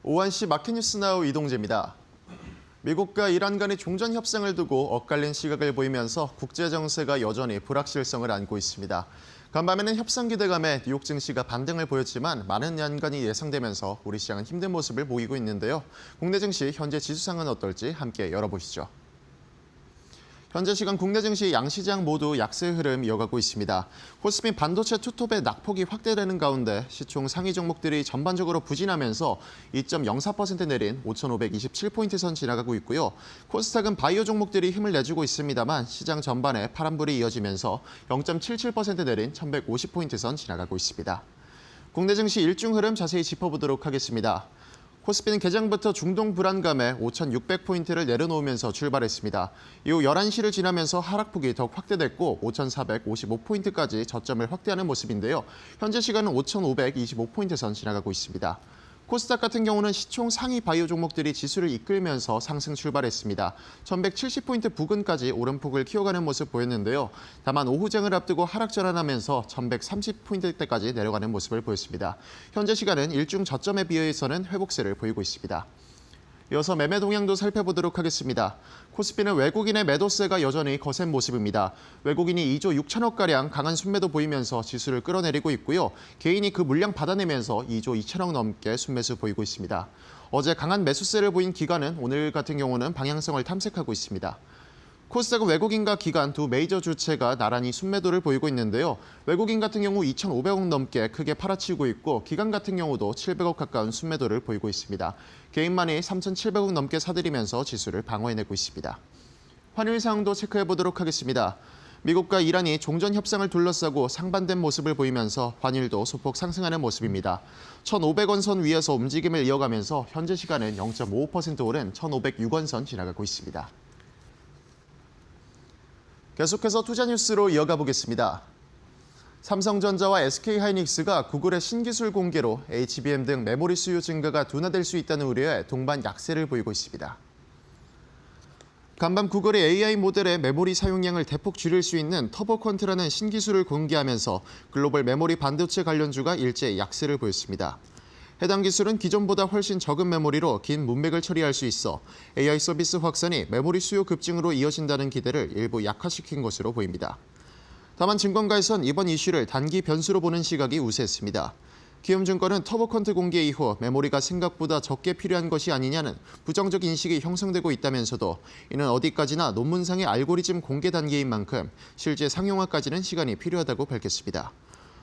오한시 마켓뉴스나우 이동재입니다. 미국과 이란 간의 종전 협상을 두고 엇갈린 시각을 보이면서 국제 정세가 여전히 불확실성을 안고 있습니다. 간밤에는 협상 기대감에 뉴욕 증시가 반등을 보였지만 많은 연간이 예상되면서 우리 시장은 힘든 모습을 보이고 있는데요. 국내 증시 현재 지수상은 어떨지 함께 열어보시죠. 현재 시간 국내 증시 양시장 모두 약세 흐름 이어가고 있습니다. 코스피 반도체 투톱의 낙폭이 확대되는 가운데 시총 상위 종목들이 전반적으로 부진하면서 2.04% 내린 5,527포인트 선 지나가고 있고요. 코스닥은 바이오 종목들이 힘을 내주고 있습니다만 시장 전반에 파란불이 이어지면서 0.77% 내린 1,150포인트 선 지나가고 있습니다. 국내 증시 일중 흐름 자세히 짚어보도록 하겠습니다. 코스피는 개장부터 중동 불안감에 5,600포인트를 내려놓으면서 출발했습니다. 이후 11시를 지나면서 하락폭이 더욱 확대됐고 5,455포인트까지 저점을 확대하는 모습인데요. 현재 시간은 5,525포인트 선 지나가고 있습니다. 코스닥 같은 경우는 시총 상위 바이오 종목들이 지수를 이끌면서 상승 출발했습니다. 1,170포인트 부근까지 오름폭을 키워가는 모습 보였는데요. 다만 오후장을 앞두고 하락 전환하면서 1,130포인트대까지 내려가는 모습을 보였습니다. 현재 시간은 일중 저점에 비해서는 회복세를 보이고 있습니다. 이어서 매매 동향도 살펴보도록 하겠습니다. 코스피는 외국인의 매도세가 여전히 거센 모습입니다. 외국인이 2조 6천억가량 강한 순매도 보이면서 지수를 끌어내리고 있고요. 개인이 그 물량 받아내면서 2조 2천억 넘게 순매수 보이고 있습니다. 어제 강한 매수세를 보인 기관은 오늘 같은 경우는 방향성을 탐색하고 있습니다. 코스닥은 외국인과 기관 두 메이저 주체가 나란히 순매도를 보이고 있는데요. 외국인 같은 경우 2,500억 넘게 크게 팔아치우고 있고 기관 같은 경우도 700억 가까운 순매도를 보이고 있습니다. 개인만이 3,700억 넘게 사들이면서 지수를 방어해내고 있습니다. 환율 상황도 체크해보도록 하겠습니다. 미국과 이란이 종전 협상을 둘러싸고 상반된 모습을 보이면서 환율도 소폭 상승하는 모습입니다. 1,500원 선 위에서 움직임을 이어가면서 현재 시간은 0.55% 오른 1,506원 선 지나가고 있습니다. 계속해서 투자 뉴스로 이어가 보겠습니다. 삼성전자와 SK하이닉스가 구글의 신기술 공개로 HBM 등 메모리 수요 증가가 둔화될 수 있다는 우려에 동반 약세를 보이고 있습니다. 간밤 구글의 AI 모델의 메모리 사용량을 대폭 줄일 수 있는 터보컨트라는 신기술을 공개하면서 글로벌 메모리 반도체 관련주가 일제 약세를 보였습니다. 해당 기술은 기존보다 훨씬 적은 메모리로 긴 문맥을 처리할 수 있어 AI 서비스 확산이 메모리 수요 급증으로 이어진다는 기대를 일부 약화시킨 것으로 보입니다. 다만 증권가에선 이번 이슈를 단기 변수로 보는 시각이 우세했습니다. 키움증권은 터보컨트 공개 이후 메모리가 생각보다 적게 필요한 것이 아니냐는 부정적 인식이 형성되고 있다면서도 이는 어디까지나 논문상의 알고리즘 공개 단계인 만큼 실제 상용화까지는 시간이 필요하다고 밝혔습니다.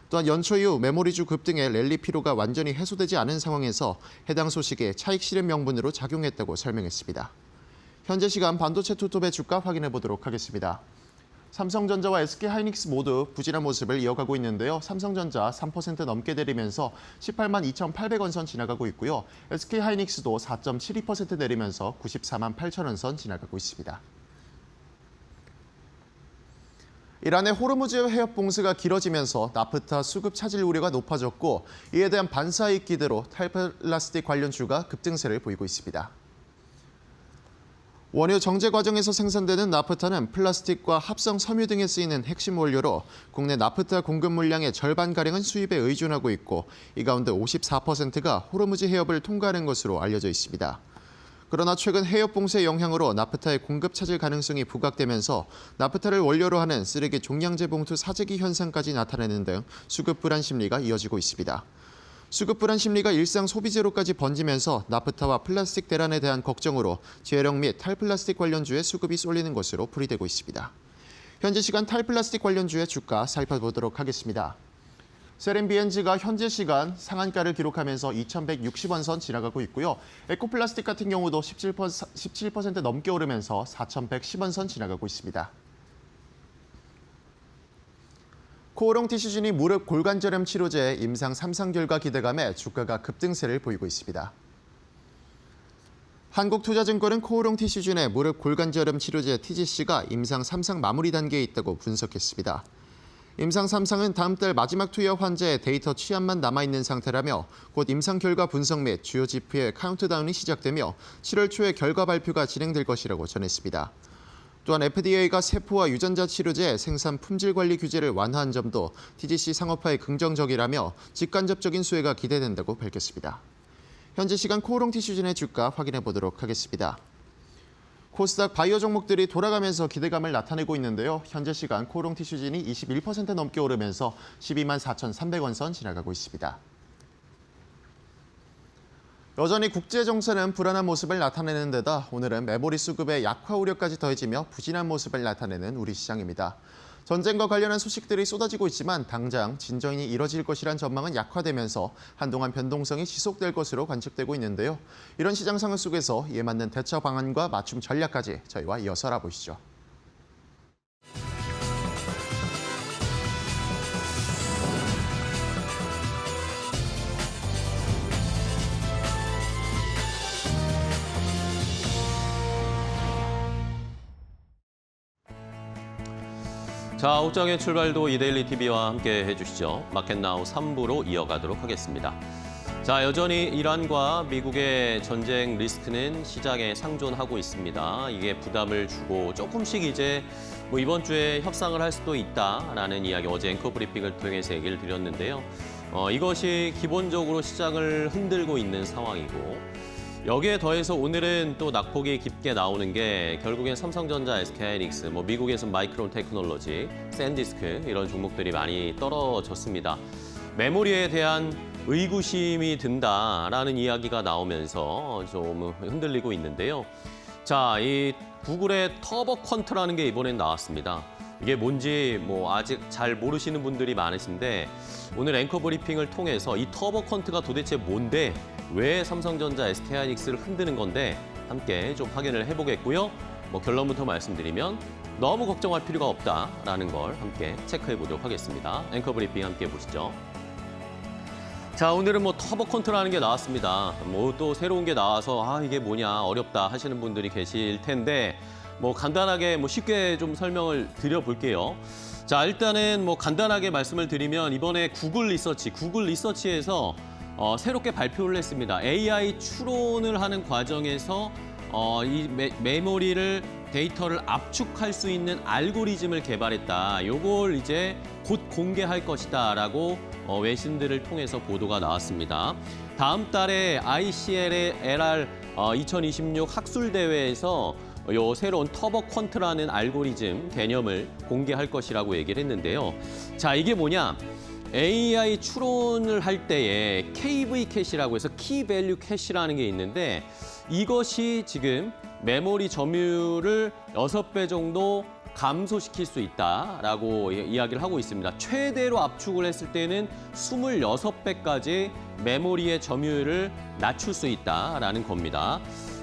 또한 연초 이후 메모리주 급등의 랠리 피로가 완전히 해소되지 않은 상황에서 해당 소식이 차익 실현 명분으로 작용했다고 설명했습니다. 현재 시간 반도체 투톱의 주가 확인해 보도록 하겠습니다. 삼성전자와 SK하이닉스 모두 부진한 모습을 이어가고 있는데요. 삼성전자 3% 넘게 내리면서 18만 2,800원 선 지나가고 있고요. SK하이닉스도 4.72% 내리면서 94만 8천 원 선 지나가고 있습니다. 이란의 호르무즈 해협 봉쇄가 길어지면서 나프타 수급 차질 우려가 높아졌고 이에 대한 반사이익 기대로 탈플라스틱 관련주가 급등세를 보이고 있습니다. 원유 정제 과정에서 생산되는 나프타는 플라스틱과 합성 섬유 등에 쓰이는 핵심 원료로 국내 나프타 공급 물량의 절반가량은 수입에 의존하고 있고 이 가운데 54%가 호르무즈 해협을 통과하는 것으로 알려져 있습니다. 그러나 최근 해협 봉쇄 영향으로 나프타의 공급 차질 가능성이 부각되면서 나프타를 원료로 하는 쓰레기 종량제 봉투 사재기 현상까지 나타내는 등 수급 불안 심리가 이어지고 있습니다. 수급 불안 심리가 일상 소비재로까지 번지면서 나프타와 플라스틱 대란에 대한 걱정으로 재활용 및 탈플라스틱 관련주의 수급이 쏠리는 것으로 풀이되고 있습니다. 현재 시간 탈플라스틱 관련주의 주가 살펴보도록 하겠습니다. 세렌비엔즈가 현재 시간 상한가를 기록하면서 2,160원 선 지나가고 있고요. 에코플라스틱 같은 경우도 17% 넘게 오르면서 4,110원 선 지나가고 있습니다. 코오롱 티슈진이 무릎 골관절염 치료제 임상 3상 결과 기대감에 주가가 급등세를 보이고 있습니다. 한국투자증권은 코오롱 티슈진의 무릎 골관절염 치료제 TGC가 임상 3상 마무리 단계에 있다고 분석했습니다. 임상 3상은 다음 달 마지막 투여 환자의 데이터 취합만 남아있는 상태라며 곧 임상 결과 분석 및 주요 지표의 카운트다운이 시작되며 7월 초에 결과 발표가 진행될 것이라고 전했습니다. 또한 FDA가 세포와 유전자 치료제 생산 품질 관리 규제를 완화한 점도 TGC 상업화에 긍정적이라며 직간접적인 수혜가 기대된다고 밝혔습니다. 현지 시간 코오롱 티슈진의 주가 확인해 보도록 하겠습니다. 코스닥 바이오 종목들이 돌아가면서 기대감을 나타내고 있는데요. 현재 시간 코오롱 티슈진이 21% 넘게 오르면서 12만 4,300원 선 지나가고 있습니다. 여전히 국제 정세는 불안한 모습을 나타내는 데다 오늘은 메모리 수급의 약화 우려까지 더해지며 부진한 모습을 나타내는 우리 시장입니다. 전쟁과 관련한 소식들이 쏟아지고 있지만 당장 진전이 이뤄질 것이란 전망은 약화되면서 한동안 변동성이 지속될 것으로 관측되고 있는데요. 이런 시장 상황 속에서 이에 맞는 대처 방안과 맞춤 전략까지 저희와 이어서 알아보시죠. 자, 옷장의 출발도 이데일리 TV와 함께 해주시죠. 마켓나우 3부로 이어가도록 하겠습니다. 자, 여전히 이란과 미국의 전쟁 리스크는 시장에 상존하고 있습니다. 이게 부담을 주고 조금씩 이제 이번 주에 협상을 할 수도 있다라는 이야기 어제 앵커 브리핑을 통해서 얘기를 드렸는데요. 이것이 기본적으로 시장을 흔들고 있는 상황이고 여기에 더해서 오늘은 또 낙폭이 깊게 나오는 게 결국엔 삼성전자, SK하이닉스, 미국에서 마이크론 테크놀로지, 샌디스크 이런 종목들이 많이 떨어졌습니다. 메모리에 대한 의구심이 든다라는 이야기가 나오면서 좀 흔들리고 있는데요. 자, 이 구글의 터보 퀀트라는 게 이번엔 나왔습니다. 이게 뭔지 아직 잘 모르시는 분들이 많으신데 오늘 앵커 브리핑을 통해서 이 터보 퀀트가 도대체 뭔데 왜 삼성전자, SK하이닉스를 흔드는 건데 함께 좀 확인을 해보겠고요. 결론부터 말씀드리면 너무 걱정할 필요가 없다라는 걸 함께 체크해 보도록 하겠습니다. 앵커 브리핑 함께 보시죠. 자, 오늘은 터보 퀀트라는 게 나왔습니다. 또 새로운 게 나와서 이게 뭐냐 어렵다 하시는 분들이 계실 텐데 간단하게 쉽게 좀 설명을 드려볼게요. 자, 일단은 간단하게 말씀을 드리면 이번에 구글 리서치에서 새롭게 발표를 했습니다. AI 추론을 하는 과정에서 이 메모리를 데이터를 압축할 수 있는 알고리즘을 개발했다. 요걸 이제 곧 공개할 것이다라고 외신들을 통해서 보도가 나왔습니다. 다음 달에 ICLR 2026 학술 대회에서 요 새로운 터보 퀀트라는 알고리즘 개념을 공개할 것이라고 얘기를 했는데요. 자, 이게 뭐냐? AI 추론을 할 때에 KV 캐시라고 해서 키 밸류 캐시라는 게 있는데 이것이 지금 메모리 점유율을 6배 정도 감소시킬 수 있다라고 이야기를 하고 있습니다. 최대로 압축을 했을 때는 26배까지 메모리의 점유율을 낮출 수 있다라는 겁니다.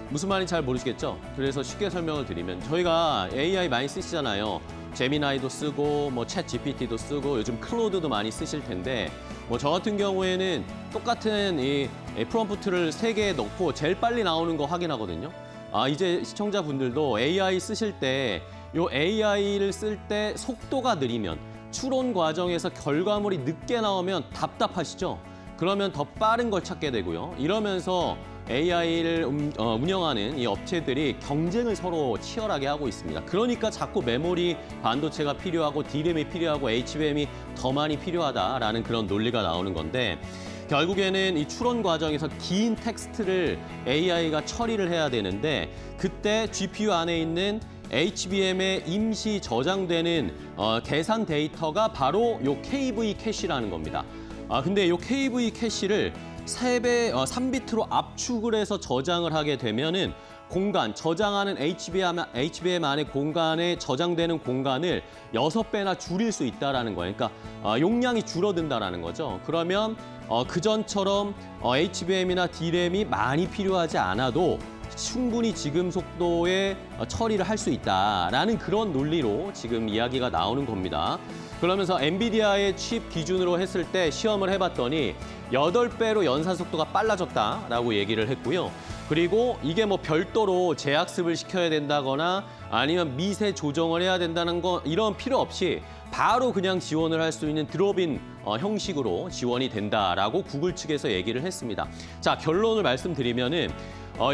무슨 말인지 잘 모르시겠죠? 그래서 쉽게 설명을 드리면 저희가 AI 많이 쓰시잖아요. 제미나이도 쓰고 챗 GPT도 쓰고 요즘 클로드도 많이 쓰실 텐데 저 같은 경우에는 똑같은 이 프롬프트를 3개 넣고 제일 빨리 나오는 거 확인하거든요. 이제 시청자분들도 AI 쓰실 때 요 AI를 쓸 때 속도가 느리면 추론 과정에서 결과물이 늦게 나오면 답답하시죠? 그러면 더 빠른 걸 찾게 되고요. 이러면서 AI를 운영하는 이 업체들이 경쟁을 서로 치열하게 하고 있습니다. 그러니까 자꾸 메모리 반도체가 필요하고 D램이 필요하고 HBM이 더 많이 필요하다라는 그런 논리가 나오는 건데 결국에는 이 추론 과정에서 긴 텍스트를 AI가 처리를 해야 되는데 그때 GPU 안에 있는 HBM에 임시 저장되는 계산 데이터가 바로 요 KV 캐시라는 겁니다. 근데 요 KV 캐시를 3비트로 압축을 해서 저장을 하게 되면은 저장하는 HBM 안에 공간에 저장되는 공간을 6배나 줄일 수 있다라는 거예요. 그러니까 용량이 줄어든다라는 거죠. 그러면 그전처럼 HBM이나 D램이 많이 필요하지 않아도 충분히 지금 속도에 처리를 할 수 있다라는 그런 논리로 지금 이야기가 나오는 겁니다. 그러면서 엔비디아의 칩 기준으로 했을 때 시험을 해봤더니 8배로 연산 속도가 빨라졌다라고 얘기를 했고요. 그리고 이게 별도로 재학습을 시켜야 된다거나 아니면 미세 조정을 해야 된다는 거 이런 필요 없이 바로 그냥 지원을 할 수 있는 드롭인 형식으로 지원이 된다라고 구글 측에서 얘기를 했습니다. 자, 결론을 말씀드리면은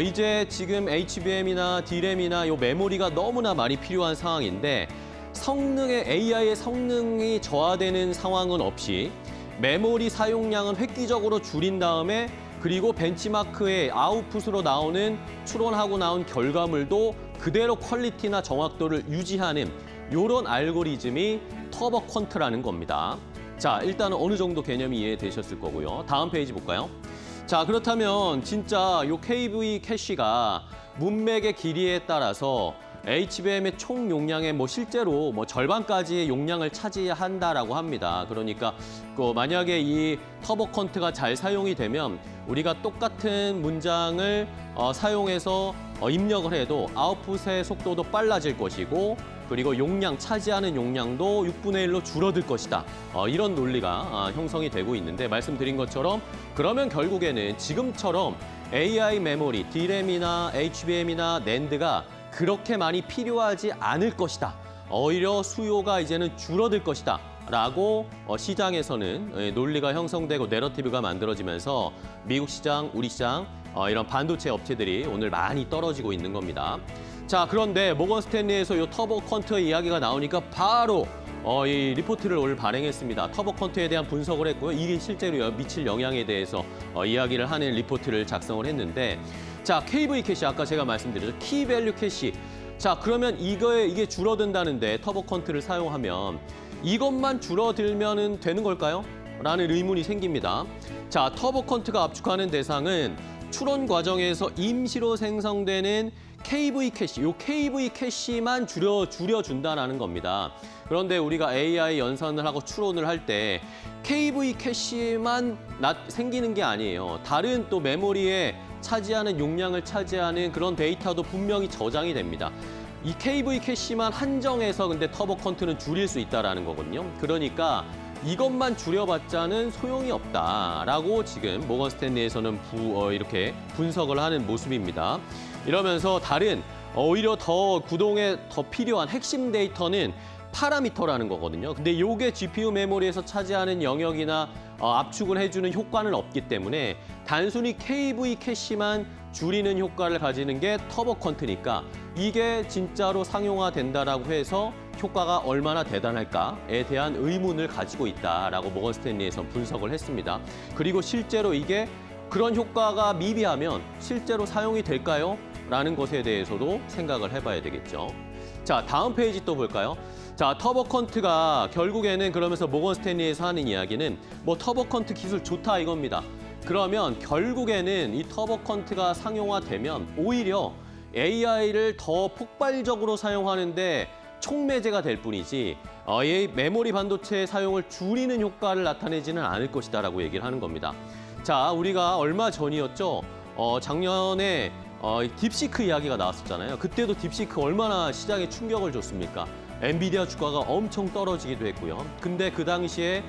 이제 지금 HBM이나 D램이나 요 메모리가 너무나 많이 필요한 상황인데 AI의 성능이 저하되는 상황은 없이 메모리 사용량은 획기적으로 줄인 다음에 그리고 벤치마크의 아웃풋으로 나오는 추론하고 나온 결과물도 그대로 퀄리티나 정확도를 유지하는 이런 알고리즘이 터보 퀀트라는 겁니다. 자, 일단은 어느 정도 개념이 이해되셨을 거고요. 다음 페이지 볼까요? 자, 그렇다면 진짜 요 KV 캐시가 문맥의 길이에 따라서 HBM의 총 용량의 실제로 절반까지의 용량을 차지한다라고 합니다. 그러니까 만약에 이 터보 퀀트가 잘 사용이 되면 우리가 똑같은 문장을 사용해서 입력을 해도 아웃풋의 속도도 빨라질 것이고 그리고 용량, 차지하는 용량도 6분의 1로 줄어들 것이다. 이런 논리가 형성이 되고 있는데 말씀드린 것처럼 그러면 결국에는 지금처럼 AI 메모리, DRAM이나 HBM이나 NAND가 그렇게 많이 필요하지 않을 것이다. 오히려 수요가 이제는 줄어들 것이다. 라고 시장에서는 논리가 형성되고 내러티브가 만들어지면서 미국 시장, 우리 시장 이런 반도체 업체들이 오늘 많이 떨어지고 있는 겁니다. 자, 그런데 모건 스탠리에서 이 터보 퀀트의 이야기가 나오니까 바로 이 리포트를 오늘 발행했습니다. 터보 퀀트에 대한 분석을 했고요. 이게 실제로 미칠 영향에 대해서 이야기를 하는 리포트를 작성을 했는데 자, KV 캐시 아까 제가 말씀드렸죠. 키밸류 캐시. 자, 그러면 이게 줄어든다는데 터보 퀀트를 사용하면 이것만 줄어들면 되는 걸까요? 라는 의문이 생깁니다. 자, 터보 퀀트가 압축하는 대상은 추론 과정에서 임시로 생성되는 KV 캐시, 요 KV 캐시만 줄여준다는 겁니다. 그런데 우리가 AI 연산을 하고 추론을 할 때 KV 캐시만 생기는 게 아니에요. 다른 또 메모리에 차지하는 용량을 차지하는 그런 데이터도 분명히 저장이 됩니다. 이 KV 캐시만 한정해서 근데 터보 퀀트는 줄일 수 있다는 거거든요. 그러니까 이것만 줄여봤자는 소용이 없다라고 지금 모건 스탠리에서는 이렇게 분석을 하는 모습입니다. 이러면서 다른 오히려 더 구동에 더 필요한 핵심 데이터는 파라미터라는 거거든요. 근데 이게 GPU 메모리에서 차지하는 영역이나 압축을 해주는 효과는 없기 때문에 단순히 KV 캐시만 줄이는 효과를 가지는 게 터보 퀀트니까 이게 진짜로 상용화된다라고 해서 효과가 얼마나 대단할까에 대한 의문을 가지고 있다라고 모건 스탠리에서 분석을 했습니다. 그리고 실제로 이게 그런 효과가 미비하면 실제로 사용이 될까요? 라는 것에 대해서도 생각을 해봐야 되겠죠. 자, 다음 페이지 또 볼까요? 자, 터보 퀀트가 결국에는 그러면서 모건 스탠리에서 하는 이야기는 터보 퀀트 기술 좋다 이겁니다. 그러면 결국에는 이 터보 퀀트가 상용화되면 오히려 AI를 더 폭발적으로 사용하는데 촉매제가 될 뿐이지 이 메모리 반도체의 사용을 줄이는 효과를 나타내지는 않을 것이다라고 얘기를 하는 겁니다. 자, 우리가 얼마 전이었죠? 작년에 딥시크 이야기가 나왔었잖아요. 그때도 딥시크 얼마나 시장에 충격을 줬습니까? 엔비디아 주가가 엄청 떨어지기도 했고요. 근데 그 당시에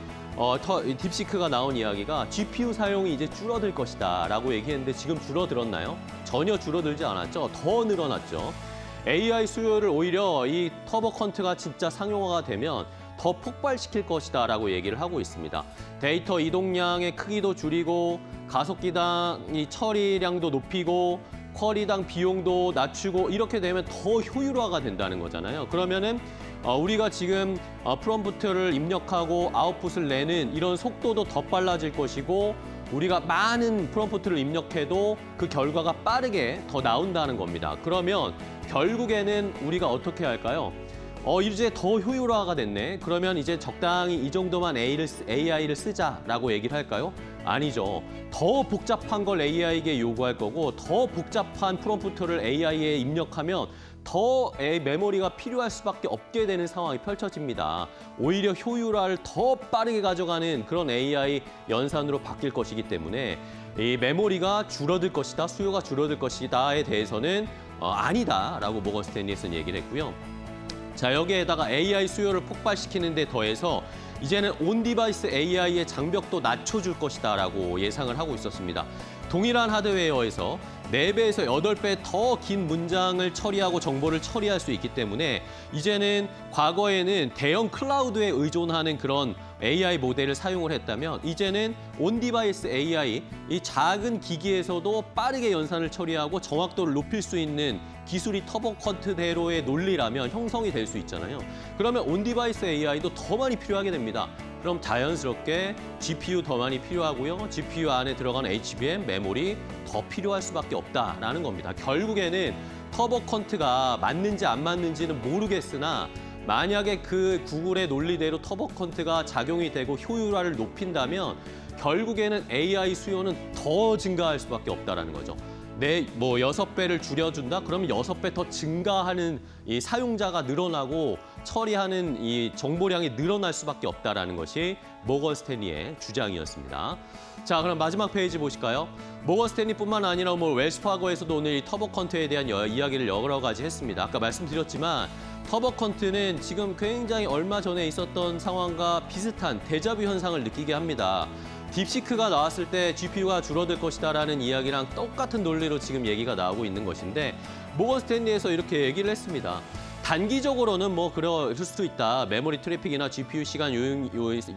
딥시크가 나온 이야기가 GPU 사용이 이제 줄어들 것이다 라고 얘기했는데 지금 줄어들었나요? 전혀 줄어들지 않았죠. 더 늘어났죠. AI 수요를 오히려 이 터보 퀀트가 진짜 상용화가 되면 더 폭발시킬 것이다 라고 얘기를 하고 있습니다. 데이터 이동량의 크기도 줄이고 가속기당 처리량도 높이고 쿼리당 비용도 낮추고 이렇게 되면 더 효율화가 된다는 거잖아요. 그러면은 우리가 지금 프롬프트를 입력하고 아웃풋을 내는 이런 속도도 더 빨라질 것이고 우리가 많은 프롬프트를 입력해도 그 결과가 빠르게 더 나온다는 겁니다. 그러면 결국에는 우리가 어떻게 할까요? 이제 더 효율화가 됐네. 그러면 이제 적당히 이 정도만 AI를 쓰자라고 얘기를 할까요? 아니죠. 더 복잡한 걸 AI에게 요구할 거고 더 복잡한 프롬프트를 AI에 입력하면 더 메모리가 필요할 수밖에 없게 되는 상황이 펼쳐집니다. 오히려 효율화를 더 빠르게 가져가는 그런 AI 연산으로 바뀔 것이기 때문에 이 메모리가 줄어들 것이다, 수요가 줄어들 것이다에 대해서는 아니다라고 모건 스탠리에서는 얘기를 했고요. 자, 여기에다가 AI 수요를 폭발시키는 데 더해서 이제는 온디바이스 AI의 장벽도 낮춰줄 것이다라고 예상을 하고 있었습니다. 동일한 하드웨어에서 4배에서 8배 더 긴 문장을 처리하고 정보를 처리할 수 있기 때문에 이제는 과거에는 대형 클라우드에 의존하는 그런 AI 모델을 사용을 했다면 이제는 온디바이스 AI, 이 작은 기기에서도 빠르게 연산을 처리하고 정확도를 높일 수 있는 기술이 터보 퀀트대로의 논리라면 형성이 될 수 있잖아요. 그러면 온디바이스 AI도 더 많이 필요하게 됩니다. 그럼 자연스럽게 GPU 더 많이 필요하고요. GPU 안에 들어가는 HBM, 메모리 더 필요할 수밖에 없다라는 겁니다. 결국에는 터보 컨트가 맞는지 안 맞는지는 모르겠으나 만약에 그 구글의 논리대로 터보 컨트가 작용이 되고 효율화를 높인다면 결국에는 AI 수요는 더 증가할 수밖에 없다라는 거죠. 뭐 6배를 줄여준다? 그러면 6배 더 증가하는 이 사용자가 늘어나고 처리하는 이 정보량이 늘어날 수밖에 없다라는 것이 모건 스탠리의 주장이었습니다. 자, 그럼 마지막 페이지 보실까요? 모건 스탠리뿐만 아니라 뭐 웰스파고에서도 오늘 이 터보 컨트에 대한 이야기를 여러 가지 했습니다. 아까 말씀드렸지만 터보 컨트는 지금 굉장히 얼마 전에 있었던 상황과 비슷한 데자뷰 현상을 느끼게 합니다. 딥시크가 나왔을 때 GPU가 줄어들 것이다라는 이야기랑 똑같은 논리로 지금 얘기가 나오고 있는 것인데 모건 스탠리에서 이렇게 얘기를 했습니다. 단기적으로는 뭐 그럴 수도 있다. 메모리 트래픽이나 GPU 시간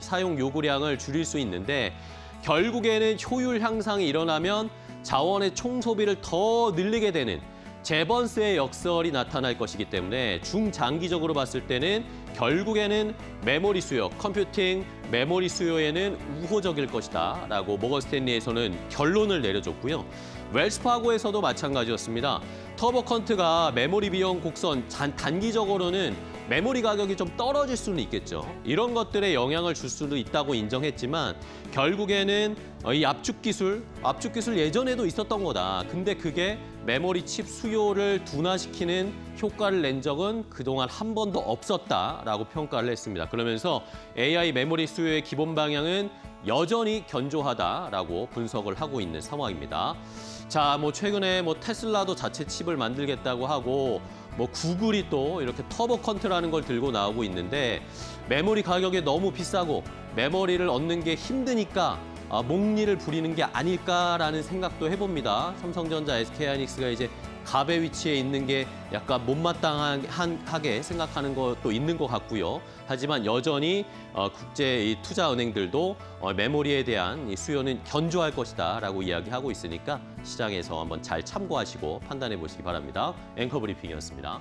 사용 요구량을 줄일 수 있는데 결국에는 효율 향상이 일어나면 자원의 총 소비를 더 늘리게 되는 제번스의 역설이 나타날 것이기 때문에 중장기적으로 봤을 때는 결국에는 메모리 수요, 컴퓨팅 메모리 수요에는 우호적일 것이다 라고 모건 스탠리에서는 결론을 내려줬고요. 웰스파고에서도 마찬가지였습니다. 터보 컨트가 메모리 비용 곡선 단기적으로는 메모리 가격이 좀 떨어질 수는 있겠죠. 이런 것들에 영향을 줄 수도 있다고 인정했지만 결국에는 이 압축 기술 예전에도 있었던 거다. 근데 그게 메모리 칩 수요를 둔화시키는 효과를 낸 적은 그동안 한 번도 없었다라고 평가를 했습니다. 그러면서 AI 메모리 수요의 기본 방향은 여전히 견조하다라고 분석을 하고 있는 상황입니다. 자, 뭐 최근에 뭐 테슬라도 자체 칩을 만들겠다고 하고 뭐 구글이 또 이렇게 터보 컨트라는 걸 들고 나오고 있는데 메모리 가격이 너무 비싸고 메모리를 얻는 게 힘드니까 목리를 부리는 게 아닐까라는 생각도 해봅니다. 삼성전자, SK하이닉스가 이제 갑의 위치에 있는 게 약간 못마땅하게 생각하는 것도 있는 것 같고요. 하지만 여전히 국제 이 투자은행들도 메모리에 대한 이 수요는 견조할 것이다라고 이야기하고 있으니까 시장에서 한번 잘 참고하시고 판단해 보시기 바랍니다. 앵커 브리핑이었습니다.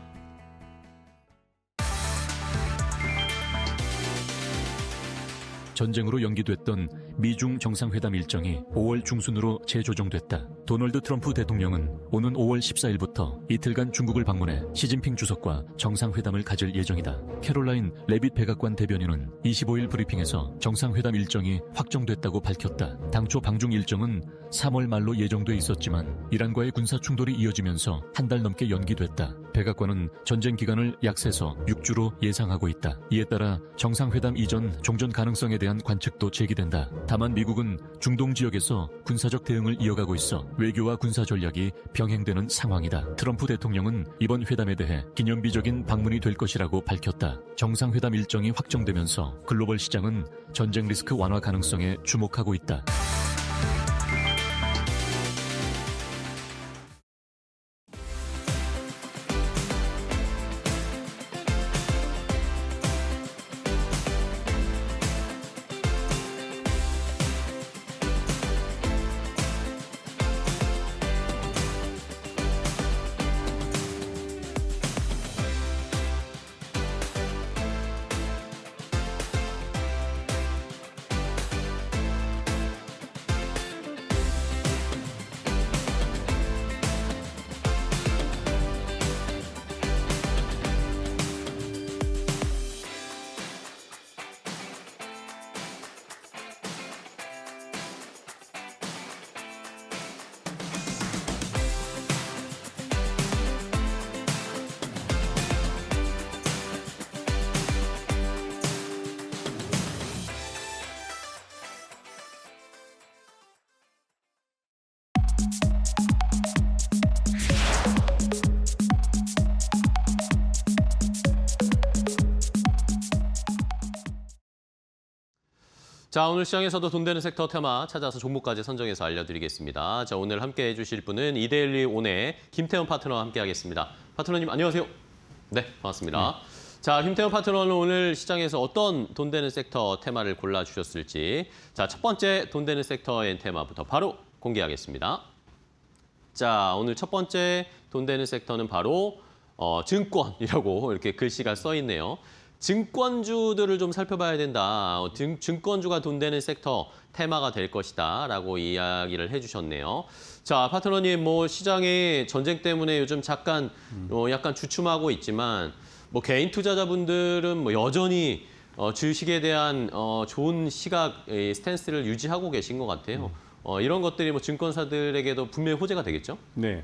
전쟁으로 연기됐던 미중 정상회담 일정이 5월 중순으로 재조정됐다. 도널드 트럼프 대통령은 오는 5월 14일부터 이틀간 중국을 방문해 시진핑 주석과 정상회담을 가질 예정이다. 캐롤라인 레빗 백악관 대변인은 25일 브리핑에서 정상회담 일정이 확정됐다고 밝혔다. 당초 방중 일정은 3월 말로 예정돼 있었지만 이란과의 군사 충돌이 이어지면서 한 달 넘게 연기됐다. 백악관은 전쟁 기간을 약 세서 6주로 예상하고 있다. 이에 따라 정상회담 이전 종전 가능성에 대한 관측도 제기된다. 다만 미국은 중동 지역에서 군사적 대응을 이어가고 있어 외교와 군사 전략이 병행되는 상황이다. 트럼프 대통령은 이번 회담에 대해 기념비적인 방문이 될 것이라고 밝혔다. 정상회담 일정이 확정되면서 글로벌 시장은 전쟁 리스크 완화 가능성에 주목하고 있다. 자, 오늘 시장에서도 돈 되는 섹터 테마 찾아서 종목까지 선정해서 알려드리겠습니다. 자, 오늘 함께 해주실 분은 이데일리 온의 김태현 파트너와 함께하겠습니다. 파트너님 안녕하세요. 네, 반갑습니다. 자, 김태현 파트너는 오늘 시장에서 어떤 돈 되는 섹터 테마를 골라주셨을지. 자, 첫 번째 돈 되는 섹터의 테마부터 바로 공개하겠습니다. 자, 오늘 첫 번째 돈 되는 섹터는 바로 증권이라고 이렇게 글씨가 써 있네요. 증권주들을 좀 살펴봐야 된다. 증권주가 돈 되는 섹터 테마가 될 것이다라고 이야기를 해주셨네요. 자, 파트너님, 뭐 시장이 전쟁 때문에 요즘 잠깐 약간 주춤하고 있지만 뭐 개인 투자자분들은 뭐 여전히 주식에 대한 좋은 시각, 스탠스를 유지하고 계신 것 같아요. 이런 것들이 뭐 증권사들에게도 분명히 호재가 되겠죠? 네.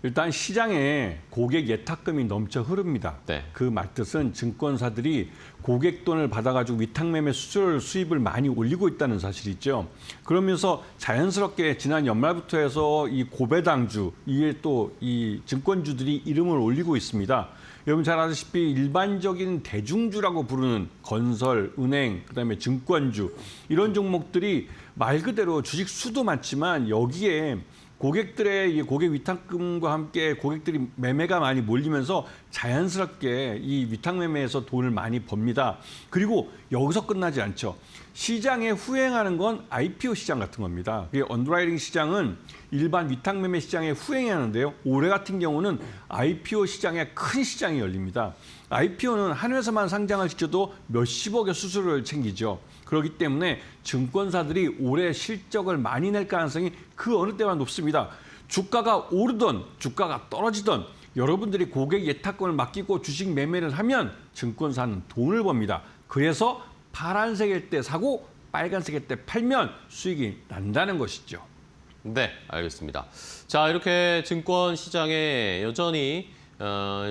일단 시장에 고객 예탁금이 넘쳐 흐릅니다. 네. 그 말뜻은 증권사들이 고객 돈을 받아가지고 위탁매매 수입을 많이 올리고 있다는 사실이죠. 그러면서 자연스럽게 지난 연말부터 해서 이 고배당주, 이게 또 이 증권주들이 이름을 올리고 있습니다. 여러분 잘 아시다시피 일반적인 대중주라고 부르는 건설, 은행, 그다음에 증권주 이런 종목들이 말 그대로 주식 수도 많지만 여기에 고객들의 이 고객 위탁금과 함께 고객들이 매매가 많이 몰리면서 자연스럽게 이 위탁 매매에서 돈을 많이 법니다. 그리고 여기서 끝나지 않죠. 시장에 후행하는 건 IPO 시장 같은 겁니다. 언더라이팅 시장은 일반 위탁 매매 시장에 후행하는데요. 올해 같은 경우는 IPO 시장에 큰 시장이 열립니다. IPO는 한 회사만 상장을 시켜도 몇십억의 수수료를 챙기죠. 그렇기 때문에 증권사들이 올해 실적을 많이 낼 가능성이 그 어느 때보다 높습니다. 주가가 오르던 주가가 떨어지던 여러분들이 고객 예탁금을 맡기고 주식 매매를 하면 증권사는 돈을 법니다. 그래서 파란색일 때 사고 빨간색일 때 팔면 수익이 난다는 것이죠. 네, 알겠습니다. 자, 이렇게 증권 시장에 여전히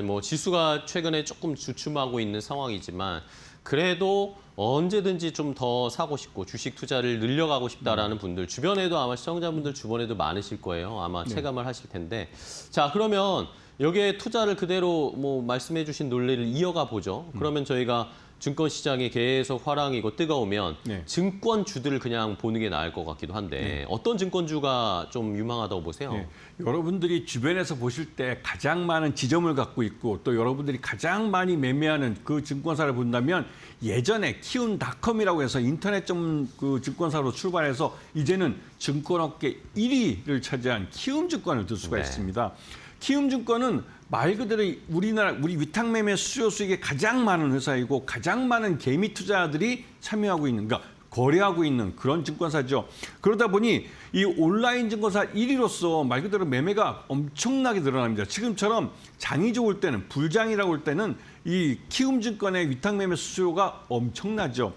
뭐 지수가 최근에 조금 주춤하고 있는 상황이지만 그래도 언제든지 좀 더 사고 싶고 주식 투자를 늘려가고 싶다라는 분들 주변에도 아마 시청자분들 주변에도 많으실 거예요. 아마 체감을 하실 텐데. 자, 그러면 여기에 투자를 그대로 뭐 말씀해 주신 논리를 이어가 보죠. 그러면 저희가 증권 시장이 계속 화랑이고 뜨거우면 네. 증권주들을 그냥 보는 게 나을 것 같기도 한데 어떤 증권주가 좀 유망하다고 보세요? 네. 여러분들이 주변에서 보실 때 가장 많은 지점을 갖고 있고 또 여러분들이 가장 많이 매매하는 그 증권사를 본다면 예전에 키움닷컴이라고 해서 인터넷 전문 그 증권사로 출발해서 이제는 증권업계 1위를 차지한 키움증권을 들 수가 네. 있습니다. 키움증권은 말 그대로 우리 위탁매매 수요 수익이 가장 많은 회사이고 가장 많은 개미 투자자들이 참여하고 있는, 그러니까 거래하고 있는 그런 증권사죠. 그러다 보니 이 온라인 증권사 1위로서 말 그대로 매매가 엄청나게 늘어납니다. 지금처럼 장이 좋을 때는, 불장이라고 할 때는 이 키움증권의 위탁매매 수요가 엄청나죠.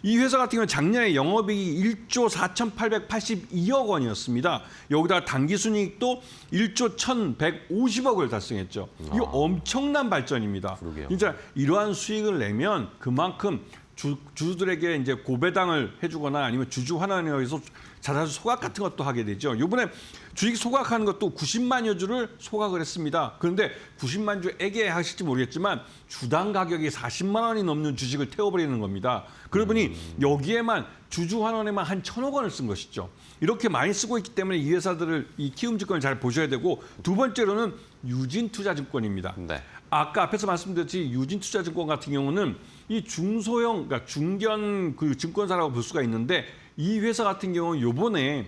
이 회사 같은 경우는 작년에 영업이익이 1조 4,882억 원이었습니다. 여기다가 당기순이익도 1조 1,150억을 달성했죠. 이거 엄청난 발전입니다. 그러게요. 진짜 이러한 수익을 내면 그만큼 주주들에게 이제 고배당을 해주거나 아니면 주주 환원에서 자사주 소각 같은 것도 하게 되죠. 이번에 주식 소각하는 것도 90만여 주를 소각을 했습니다. 그런데 90만 주에게 하실지 모르겠지만 주당 가격이 40만 원이 넘는 주식을 태워버리는 겁니다. 그러다 보니 여기에만 주주 환원에만 한 1,000억 원을 쓴 것이죠. 이렇게 많이 쓰고 있기 때문에 이 회사들을 이 키움증권을 잘 보셔야 되고 두 번째로는 유진투자증권입니다. 네. 아까 앞에서 말씀드렸듯이 유진투자증권 같은 경우는 이 중소형, 그러니까 중견 그 증권사라고 볼 수가 있는데 이 회사 같은 경우는 요번에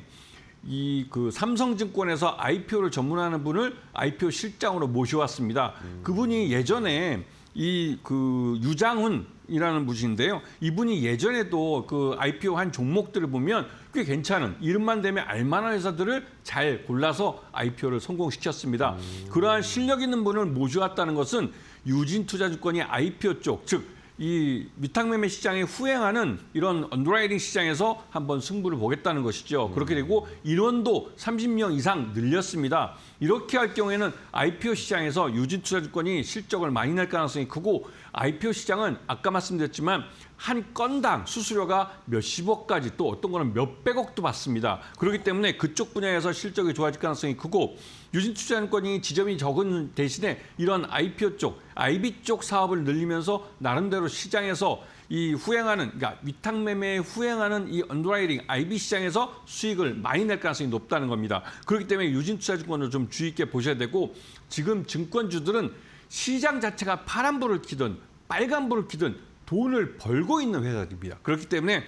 이 그 삼성증권에서 IPO를 전문하는 분을 IPO 실장으로 모셔왔습니다. 그분이 예전에 이 그 유장훈이라는 분인데요. 이분이 예전에도 그 IPO 한 종목들을 보면 꽤 괜찮은 이름만 되면 알만한 회사들을 잘 골라서 IPO를 성공시켰습니다. 그러한 실력 있는 분을 모셔왔다는 것은 유진투자증권이 IPO 쪽, 즉 이 위탁매매 시장에 후행하는 이런 언더라이팅 시장에서 한번 승부를 보겠다는 것이죠. 그렇게 되고 인원도 30명 이상 늘렸습니다. 이렇게 할 경우에는 IPO 시장에서 유진투자증권이 실적을 많이 낼 가능성이 크고 IPO 시장은 아까 말씀드렸지만 한 건당 수수료가 몇십억까지 또 어떤 거는 몇백억도 받습니다. 그렇기 때문에 그쪽 분야에서 실적이 좋아질 가능성이 크고 유진투자증권이 지점이 적은 대신에 이런 IPO 쪽, IB 쪽 사업을 늘리면서 나름대로 시장에서 이 후행하는, 그러니까 위탁매매에 후행하는 이 언더라이팅 IB 시장에서 수익을 많이 낼 가능성이 높다는 겁니다. 그렇기 때문에 유진투자증권을 좀 주의 있게 보셔야 되고 지금 증권주들은 시장 자체가 파란불을 켜든 빨간불을 켜든 돈을 벌고 있는 회사들입니다. 그렇기 때문에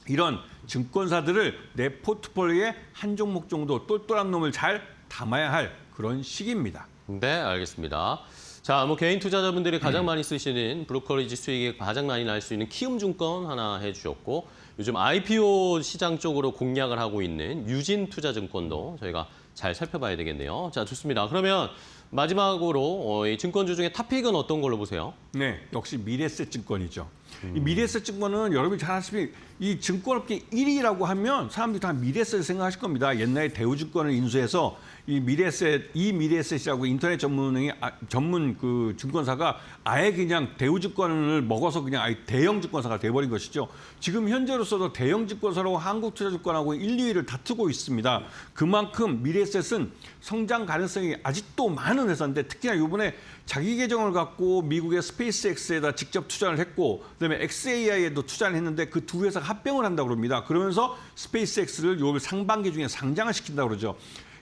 이런 증권사들을 내 포트폴리오에 한 종목 정도 똘똘한 놈을 잘 담아야 할 그런 시기입니다. 네, 알겠습니다. 자, 뭐 개인 투자자분들이 가장 많이 쓰시는 브로커리지 수익이 가장 많이 날 수 있는 키움증권 하나 해주셨고 요즘 IPO 시장 쪽으로 공략을 하고 있는 유진투자증권도 저희가 잘 살펴봐야 되겠네요. 자, 좋습니다. 그러면 마지막으로 이 증권주 중에 탑픽은 어떤 걸로 보세요? 네, 역시 미래에셋증권이죠. 이 미래에셋증권은 여러분이 잘 아시다시피 이 증권업계 1위라고 하면 사람들이 다 미래에셋을 생각하실 겁니다. 옛날에 대우증권을 인수해서 이 미래에셋이라고 인터넷 전문 그 증권사가 아예 그냥 대우증권을 먹어서 그냥 아예 대형 증권사가 돼버린 것이죠. 지금 현재로서도 대형 증권사라고 한국투자증권하고 1, 2위를 다투고 있습니다. 그만큼 미래에셋은 성장 가능성이 아직도 많은 회사인데 특히나 이번에 자기 계정을 갖고 미국의 스페이스X에다 직접 투자를 했고 그다음에 XAI에도 투자를 했는데 그 두 회사가 합병을 한다고 그럽니다. 그러면서 스페이스X를 요 상반기 중에 상장을 시킨다고 그러죠.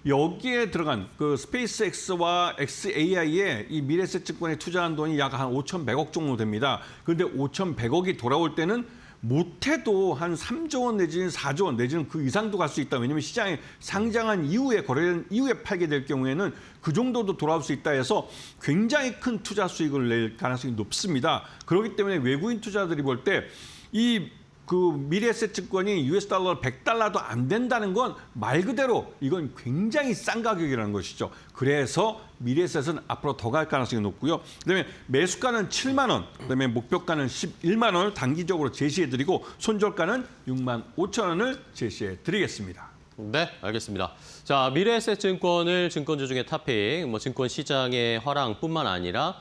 여기에 들어간 그 스페이스X와 XAI에 이 미래에셋증권에 투자한 돈이 약 한 5,100억 정도 됩니다. 그런데 5,100억이 돌아올 때는 못해도 한 3조 원 내지는 4조 원 내지는 그 이상도 갈 수 있다. 왜냐하면 시장에 상장한 이후에 거래된 이후에 팔게 될 경우에는 그 정도도 돌아올 수 있다 해서 굉장히 큰 투자 수익을 낼 가능성이 높습니다. 그렇기 때문에 외국인 투자들이 볼 때 이 그 미래에셋증권이 US 달러 100달러도 안 된다는 건 말 그대로 이건 굉장히 싼 가격이라는 것이죠. 그래서 미래에셋은 앞으로 더 갈 가능성이 높고요. 그다음에 매수가는 7만 원, 그다음에 목표가는 11만 원을 단기적으로 제시해드리고 손절가는 6만 5천 원을 제시해드리겠습니다. 네, 알겠습니다. 자, 미래에셋증권을 증권주 중에 탑픽, 뭐 증권 시장의 화랑뿐만 아니라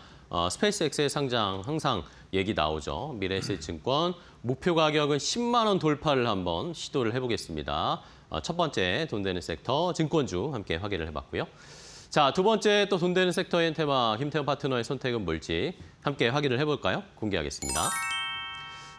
스페이스X의 상장 항상 얘기 나오죠. 미래에셋증권 목표 가격은 10만 원 돌파를 한번 시도를 해보겠습니다. 첫 번째 돈 되는 섹터 증권주 함께 확인을 해봤고요. 자, 두 번째 또 돈 되는 섹터인 테마 김태현 파트너의 선택은 뭘지 함께 확인을 해볼까요? 공개하겠습니다.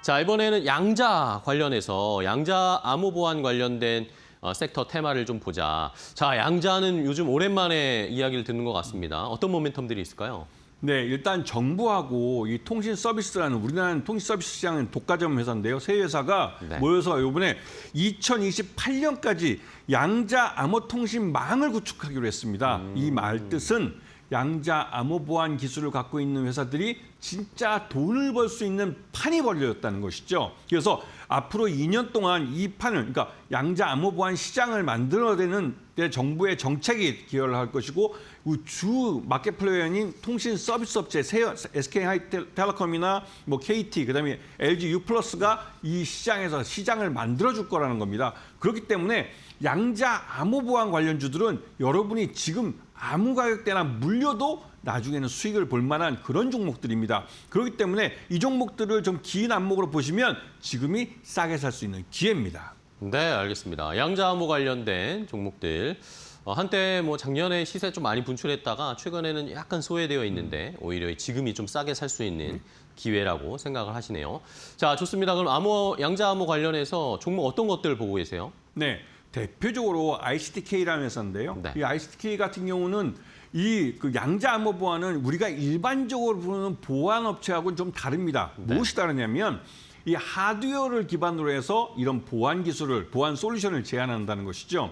자, 이번에는 양자 관련해서 양자 암호 보안 관련된 섹터 테마를 좀 보자. 자, 양자는 요즘 오랜만에 이야기를 듣는 것 같습니다. 어떤 모멘텀들이 있을까요? 네, 일단 정부하고 이 통신 서비스라는 우리나라는 통신 서비스 시장은 독과점 회사인데요. 세 회사가 네. 모여서 이번에 2028년까지 양자 암호 통신망을 구축하기로 했습니다. 이 말 뜻은 양자 암호 보안 기술을 갖고 있는 회사들이 진짜 돈을 벌 수 있는 판이 벌려졌다는 것이죠. 그래서 앞으로 2년 동안 이 판을, 그러니까 양자 암호 보안 시장을 만들어내는 정부의 정책이 기여를 할 것이고 주 마켓 플레이어인 통신 서비스 업체 SK하이텔레콤이나 뭐 KT 그다음에 LG U+가 이 시장에서 시장을 만들어줄 거라는 겁니다. 그렇기 때문에 양자 암호 보안 관련주들은 여러분이 지금 아무 가격대나 물려도 나중에는 수익을 볼 만한 그런 종목들입니다. 그렇기 때문에 이 종목들을 좀 긴 안목으로 보시면 지금이 싸게 살 수 있는 기회입니다. 네, 알겠습니다. 양자 암호 관련된 종목들. 한때 뭐 작년에 시세 좀 많이 분출했다가 최근에는 약간 소외되어 있는데 오히려 지금이 좀 싸게 살 수 있는 기회라고 생각을 하시네요. 자, 좋습니다. 그럼 양자 암호 관련해서 종목 어떤 것들 보고 계세요? 네, 대표적으로 ICTK라는 회사인데요. 네. 이 ICTK 같은 경우는 이 그 양자 암호 보안은 우리가 일반적으로 부르는 보안 업체하고는 좀 다릅니다. 네. 무엇이 다르냐면 이 하드웨어를 기반으로 해서 이런 보안 기술을, 보안 솔루션을 제안한다는 것이죠.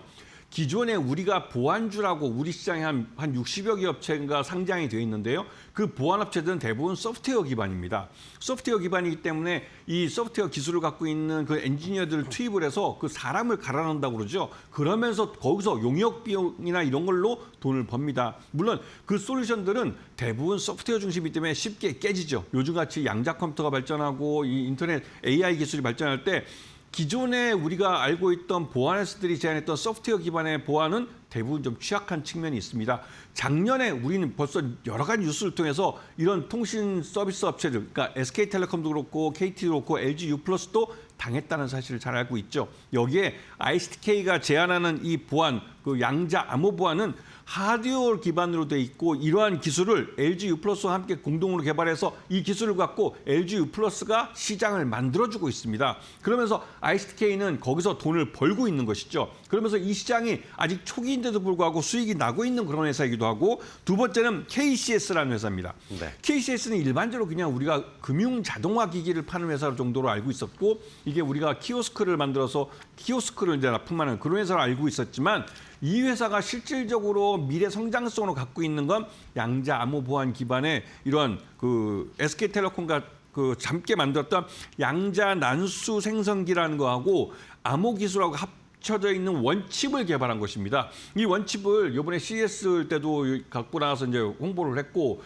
기존에 우리가 보안주라고 우리 시장에 한 60여 개 업체가 상장이 되어 있는데요. 그 보안 업체들은 대부분 소프트웨어 기반입니다. 소프트웨어 기반이기 때문에 이 소프트웨어 기술을 갖고 있는 그 엔지니어들을 투입을 해서 그 사람을 갈아넣는다고 그러죠. 그러면서 거기서 용역 비용이나 이런 걸로 돈을 법니다. 물론 그 솔루션들은 대부분 소프트웨어 중심이기 때문에 쉽게 깨지죠. 요즘같이 양자 컴퓨터가 발전하고 이 인터넷 AI 기술이 발전할 때 기존에 우리가 알고 있던 보안 회사들이 제안했던 소프트웨어 기반의 보안은 대부분 좀 취약한 측면이 있습니다. 작년에 우리는 벌써 여러 가지 뉴스를 통해서 이런 통신 서비스 업체들, 그러니까 SK텔레콤도 그렇고 KT도 그렇고 LG U+도 당했다는 사실을 잘 알고 있죠. 여기에 ICTK가 제안하는 이 보안, 그 양자 암호 보안은 하드웨어 기반으로 돼 있고 이러한 기술을 LG U+와 함께 공동으로 개발해서 이 기술을 갖고 LG U+가 시장을 만들어주고 있습니다. 그러면서 ICTK는 거기서 돈을 벌고 있는 것이죠. 그러면서 이 시장이 아직 초기인데도 불구하고 수익이 나고 있는 그런 회사이기도 하고 두 번째는 KCS라는 회사입니다. 네. KCS는 일반적으로 그냥 우리가 금융 자동화 기기를 파는 회사 정도로 알고 있었고 이게 우리가 키오스크를 만들어서 키오스크를 이제 납품하는 그런 회사로 알고 있었지만 이 회사가 실질적으로 미래 성장성으로 갖고 있는 건 양자 암호 보안 기반의 이런 그 SK텔레콤과 그 함께 만들었던 양자 난수 생성기라는 거하고 암호 기술하고 합쳐져 있는 원칩을 개발한 것입니다. 이 원칩을 이번에 CES 때도 갖고 나와서 이제 홍보를 했고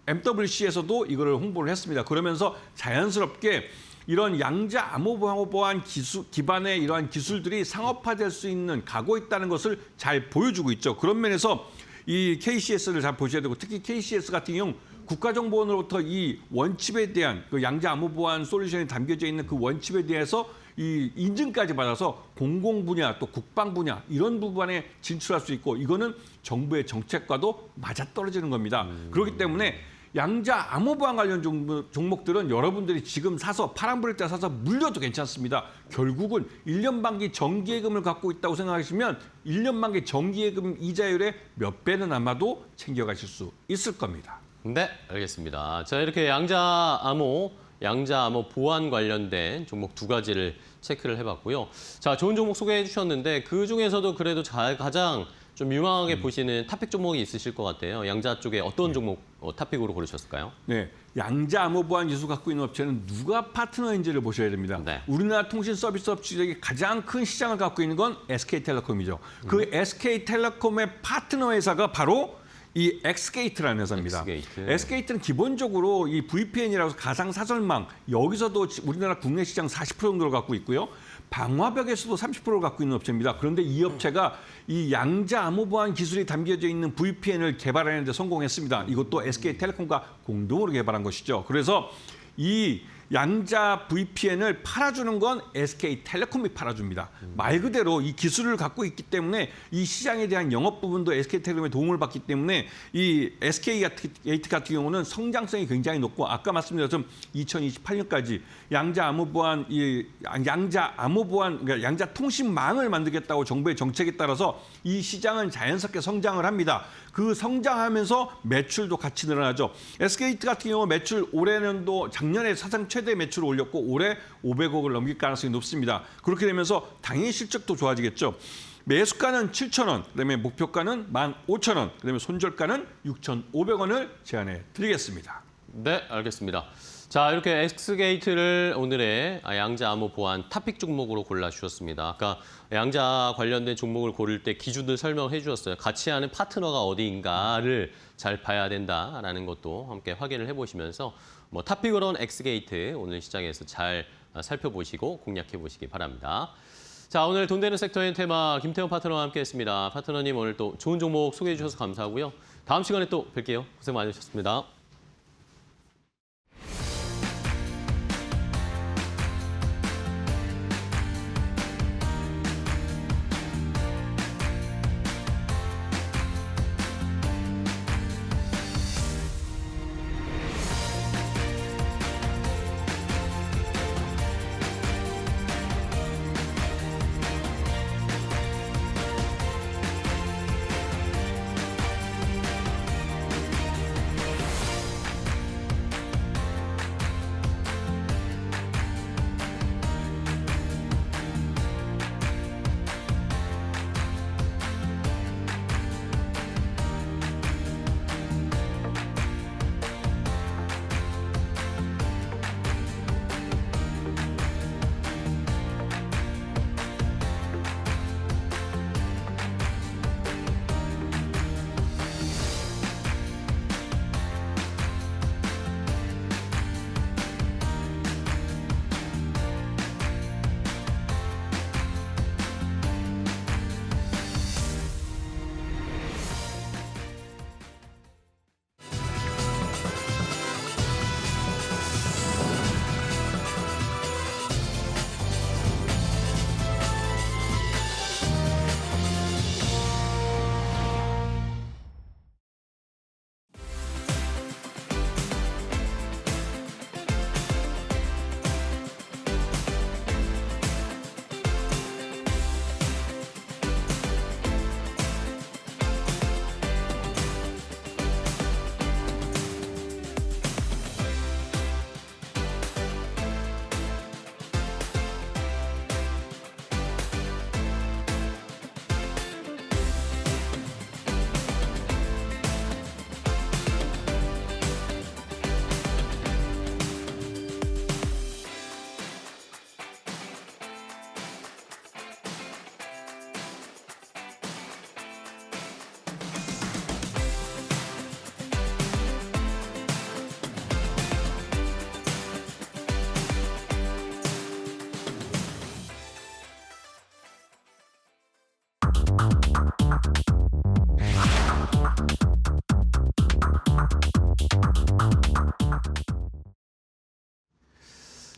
MWC에서도 이거를 홍보를 했습니다. 그러면서 자연스럽게 이런 양자 암호 보안 기술 기반의 이러한 기술들이 상업화될 수 있는 가고 있다는 것을 잘 보여주고 있죠. 그런 면에서 이 KCS를 잘 보셔야 되고 특히 KCS 같은 경우 국가정보원으로부터 이 원칩에 대한 그 양자 암호 보안 솔루션이 담겨져 있는 그 원칩에 대해서 이 인증까지 받아서 공공 분야 또 국방 분야 이런 부분에 진출할 수 있고 이거는 정부의 정책과도 맞아떨어지는 겁니다. 그렇기 때문에 양자 암호 보안 관련 종목들은 여러분들이 지금 사서 파란불일 때 사서 물려도 괜찮습니다. 결국은 1년 만기 정기예금을 갖고 있다고 생각하시면 1년 만기 정기예금 이자율의 몇 배는 아마도 챙겨가실 수 있을 겁니다. 네, 알겠습니다. 자, 이렇게 양자 암호 보안 관련된 종목 두 가지를 체크를 해봤고요. 자, 좋은 종목 소개해 주셨는데 그 중에서도 그래도 가장 좀 유망하게 보시는 탑픽 종목이 있으실 것 같아요. 양자 쪽에 어떤 종목 탑픽으로 고르셨을까요? 네, 양자 암호 보안 기술 갖고 있는 업체는 누가 파트너인지를 보셔야 됩니다. 네. 우리나라 통신 서비스 업체들이 가장 큰 시장을 갖고 있는 건 SK텔레콤이죠. 그 SK텔레콤의 파트너 회사가 바로 이 엑스게이트라는 회사입니다. 엑스게이트는 기본적으로 이 VPN이라고 해서 가상 사설망 여기서도 우리나라 국내 시장 40% 정도를 갖고 있고요. 방화벽에서도 30%를 갖고 있는 업체입니다. 그런데 이 업체가 이 양자 암호 보안 기술이 담겨져 있는 VPN을 개발하는 데 성공했습니다. 이것도 SK텔레콤과 공동으로 개발한 것이죠. 그래서 이 양자 VPN을 팔아주는 건 SK텔레콤이 팔아줍니다. 말 그대로 이 기술을 갖고 있기 때문에 이 시장에 대한 영업 부분도 SK텔레콤의 도움을 받기 때문에 이 SK게이트 같은 경우는 성장성이 굉장히 높고 아까 말씀드렸던 2028년까지 양자 암호 보안 그러니까 양자 통신망을 만들겠다고 정부의 정책에 따라서 이 시장은 자연스럽게 성장을 합니다. 그 성장하면서 매출도 같이 늘어나죠. SK게이트 같은 경우 매출 올해년도 작년에 사상 최대 매출을 올렸고 올해 500억을 넘길 가능성이 높습니다. 그렇게 되면서 당연히 실적도 좋아지겠죠. 매수가는 7,000원, 그다음에 목표가는 15,000원, 그다음에 손절가는 6,500원을 제안해 드리겠습니다. 네, 알겠습니다. 자, 이렇게 엑스게이트를 오늘의 양자 암호 보안 탑픽 종목으로 골라주셨습니다. 아까 양자 관련된 종목을 고를 때 기준을 설명해 주셨어요. 같이 하는 파트너가 어디인가를 잘 봐야 된다라는 것도 함께 확인을 해보시면서 탑픽으로는 엑스게이트 오늘 시장에서 잘 살펴보시고 공략해 보시기 바랍니다. 자, 오늘 돈 되는 섹터의 테마 김태형 파트너와 함께했습니다. 파트너님 오늘 또 좋은 종목 소개해 주셔서 감사하고요. 다음 시간에 또 뵐게요. 고생 많으셨습니다.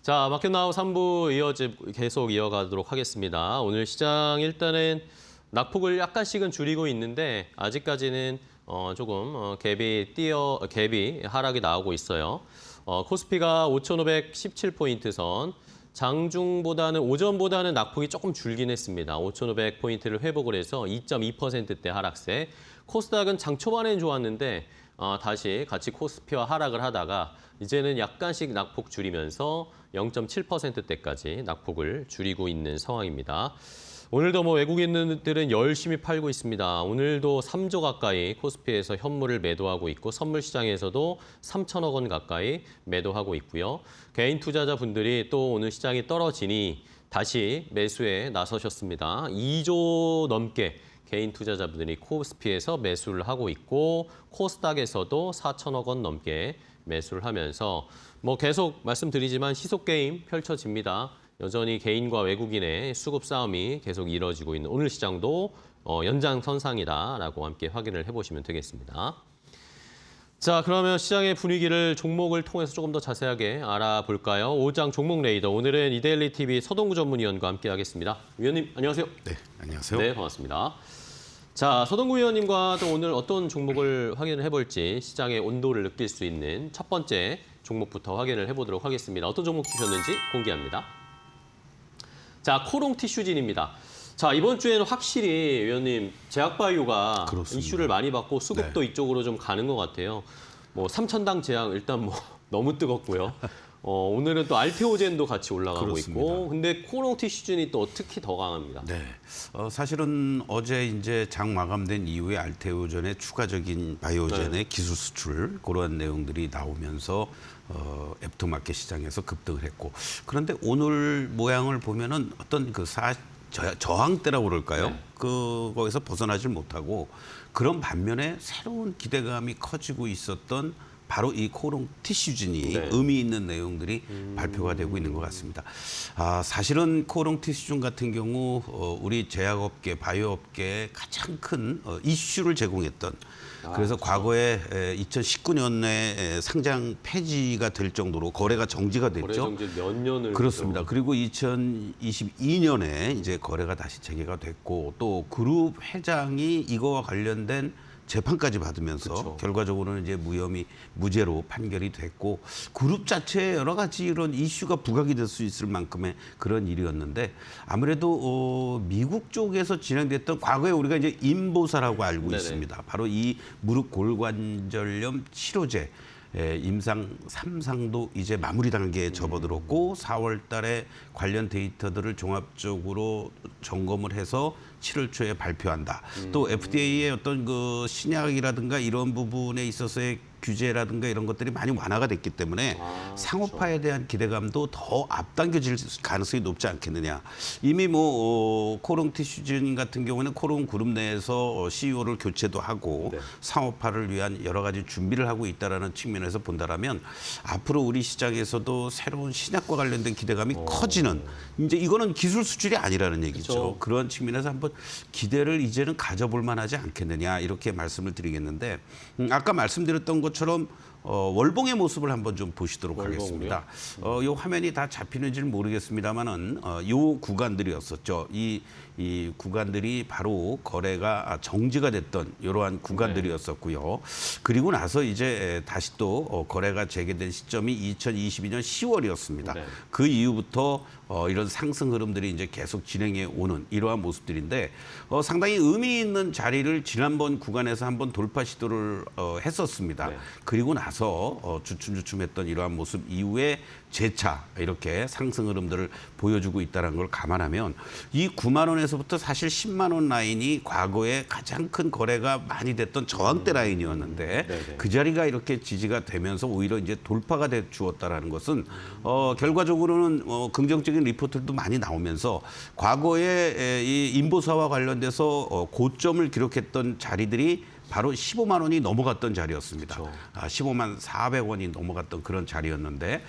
자, 마켓나우 3부 계속 이어가도록 하겠습니다. 오늘 시장 일단은 낙폭을 약간씩은 줄이고 있는데 아직까지는 조금 갭이 하락이 나오고 있어요. 코스피가 5,517포인트 선, 장중보다는 오전보다는 낙폭이 조금 줄긴 했습니다. 5,500포인트를 회복을 해서 2.2%대 하락세. 코스닥은 장 초반엔 좋았는데 다시 같이 코스피와 하락을 하다가 이제는 약간씩 낙폭 줄이면서 0.7%대까지 낙폭을 줄이고 있는 상황입니다. 오늘도 외국인들은 열심히 팔고 있습니다. 오늘도 3조 가까이 코스피에서 현물을 매도하고 있고 선물 시장에서도 3천억 원 가까이 매도하고 있고요. 개인 투자자분들이 또 오늘 시장이 떨어지니 다시 매수에 나서셨습니다. 2조 넘게 개인 투자자분들이 코스피에서 매수를 하고 있고 코스닥에서도 4천억 원 넘게 매수를 하면서 계속 말씀드리지만 시속 게임 펼쳐집니다. 여전히 개인과 외국인의 수급 싸움이 계속 이뤄지고 있는 오늘 시장도 연장선상이다라고 함께 확인을 해보시면 되겠습니다. 자, 그러면 시장의 분위기를 종목을 통해서 조금 더 자세하게 알아볼까요? 오장 종목 레이더, 오늘은 이데일리 TV 서동구 전문위원과 함께 하겠습니다. 위원님, 안녕하세요. 네, 안녕하세요. 네, 반갑습니다. 자, 서동구 위원님과 또 오늘 어떤 종목을 확인을 해볼지 시장의 온도를 느낄 수 있는 첫 번째 종목부터 확인을 해보도록 하겠습니다. 어떤 종목 주셨는지 공개합니다. 자, 코롱 티슈진입니다. 자, 이번 주에는 확실히 위원님 제약바이오가 그렇습니다. 이슈를 많이 받고 수급도 이쪽으로 좀 가는 것 같아요. 3,000당 제약 일단 너무 뜨겁고요. 오늘은 또 알테오젠도 같이 올라가고 그렇습니다. 있고, 근데 코롱 티슈진이 또 특히 더 강합니다. 네, 사실은 어제 이제 장 마감된 이후에 알테오젠의 추가적인 바이오젠의 기술 수출 그러한 내용들이 나오면서 애프터마켓 시장에서 급등을 했고, 그런데 오늘 모양을 보면은 어떤 저항대라고 그럴까요? 네. 거기서 벗어나질 못하고 그런 반면에 새로운 기대감이 커지고 있었던 바로 이 코롱 티슈진이 네. 의미 있는 내용들이 발표가 되고 있는 것 같습니다. 사실은 코롱 티슈진 같은 경우 우리 제약업계, 바이오업계에 가장 큰 이슈를 제공했던 그래서 그렇죠. 과거에 2019년에 상장 폐지가 될 정도로 거래가 정지가 거래 됐죠. 정지 몇 년을 그렇습니다. 했죠. 그리고 2022년에 이제 거래가 다시 재개가 됐고 또 그룹 회장이 이거와 관련된 재판까지 받으면서 그쵸. 결과적으로는 이제 무죄로 판결이 됐고 그룹 자체에 여러 가지 이런 이슈가 부각이 될 수 있을 만큼의 그런 일이었는데 아무래도 미국 쪽에서 진행됐던 과거에 우리가 이제 임보사라고 알고 네네. 있습니다. 바로 이 무릎 골관절염 치료제 임상 3상도 이제 마무리 단계에 접어들었고 4월 달에 관련 데이터들을 종합적으로 점검을 해서 7월 초에 발표한다. 또 FDA의 어떤 신약이라든가 이런 부분에 있어서의 규제라든가 이런 것들이 많이 완화가 됐기 때문에 상업화에 대한 기대감도 더 앞당겨질 가능성이 높지 않겠느냐. 이미 코롱 티슈진 같은 경우는 코롱 그룹 내에서 CEO를 교체도 하고 네. 상업화를 위한 여러 가지 준비를 하고 있다라는 측면에서 본다라면 앞으로 우리 시장에서도 새로운 신약과 관련된 기대감이 커지는 이제 이거는 기술 수출이 아니라는 얘기죠. 그렇죠. 그런 측면에서 한번 기대를 이제는 가져볼 만하지 않겠느냐 이렇게 말씀을 드리겠는데 아까 말씀드렸던 것처럼 월봉의 모습을 한번 좀 보시도록 월봉이요? 하겠습니다. 이 화면이 다 잡히는지는 모르겠습니다만은 요 구간들이었었죠. 이 구간들이 바로 거래가 정지가 됐던 이러한 구간들이었었고요. 그리고 나서 이제 다시 또 거래가 재개된 시점이 2022년 10월이었습니다. 네. 그 이후부터 이런 상승 흐름들이 이제 계속 진행해 오는 이러한 모습들인데 상당히 의미 있는 자리를 지난번 구간에서 한번 돌파 시도를 했었습니다. 네. 그리고 나서 주춤주춤했던 이러한 모습 이후에 재차 이렇게 상승 흐름들을 보여주고 있다는 걸 감안하면 이 9만 원에서부터 사실 10만 원 라인이 과거에 가장 큰 거래가 많이 됐던 저항대 라인이었는데 네네. 그 자리가 이렇게 지지가 되면서 오히려 이제 돌파가 돼 주었다라는 것은 결과적으로는 긍정적인 리포트도 많이 나오면서 과거에 이 인보사와 관련돼서 고점을 기록했던 자리들이 바로 15만 원이 넘어갔던 자리였습니다. 그렇죠. 15만 400원이 넘어갔던 그런 자리였는데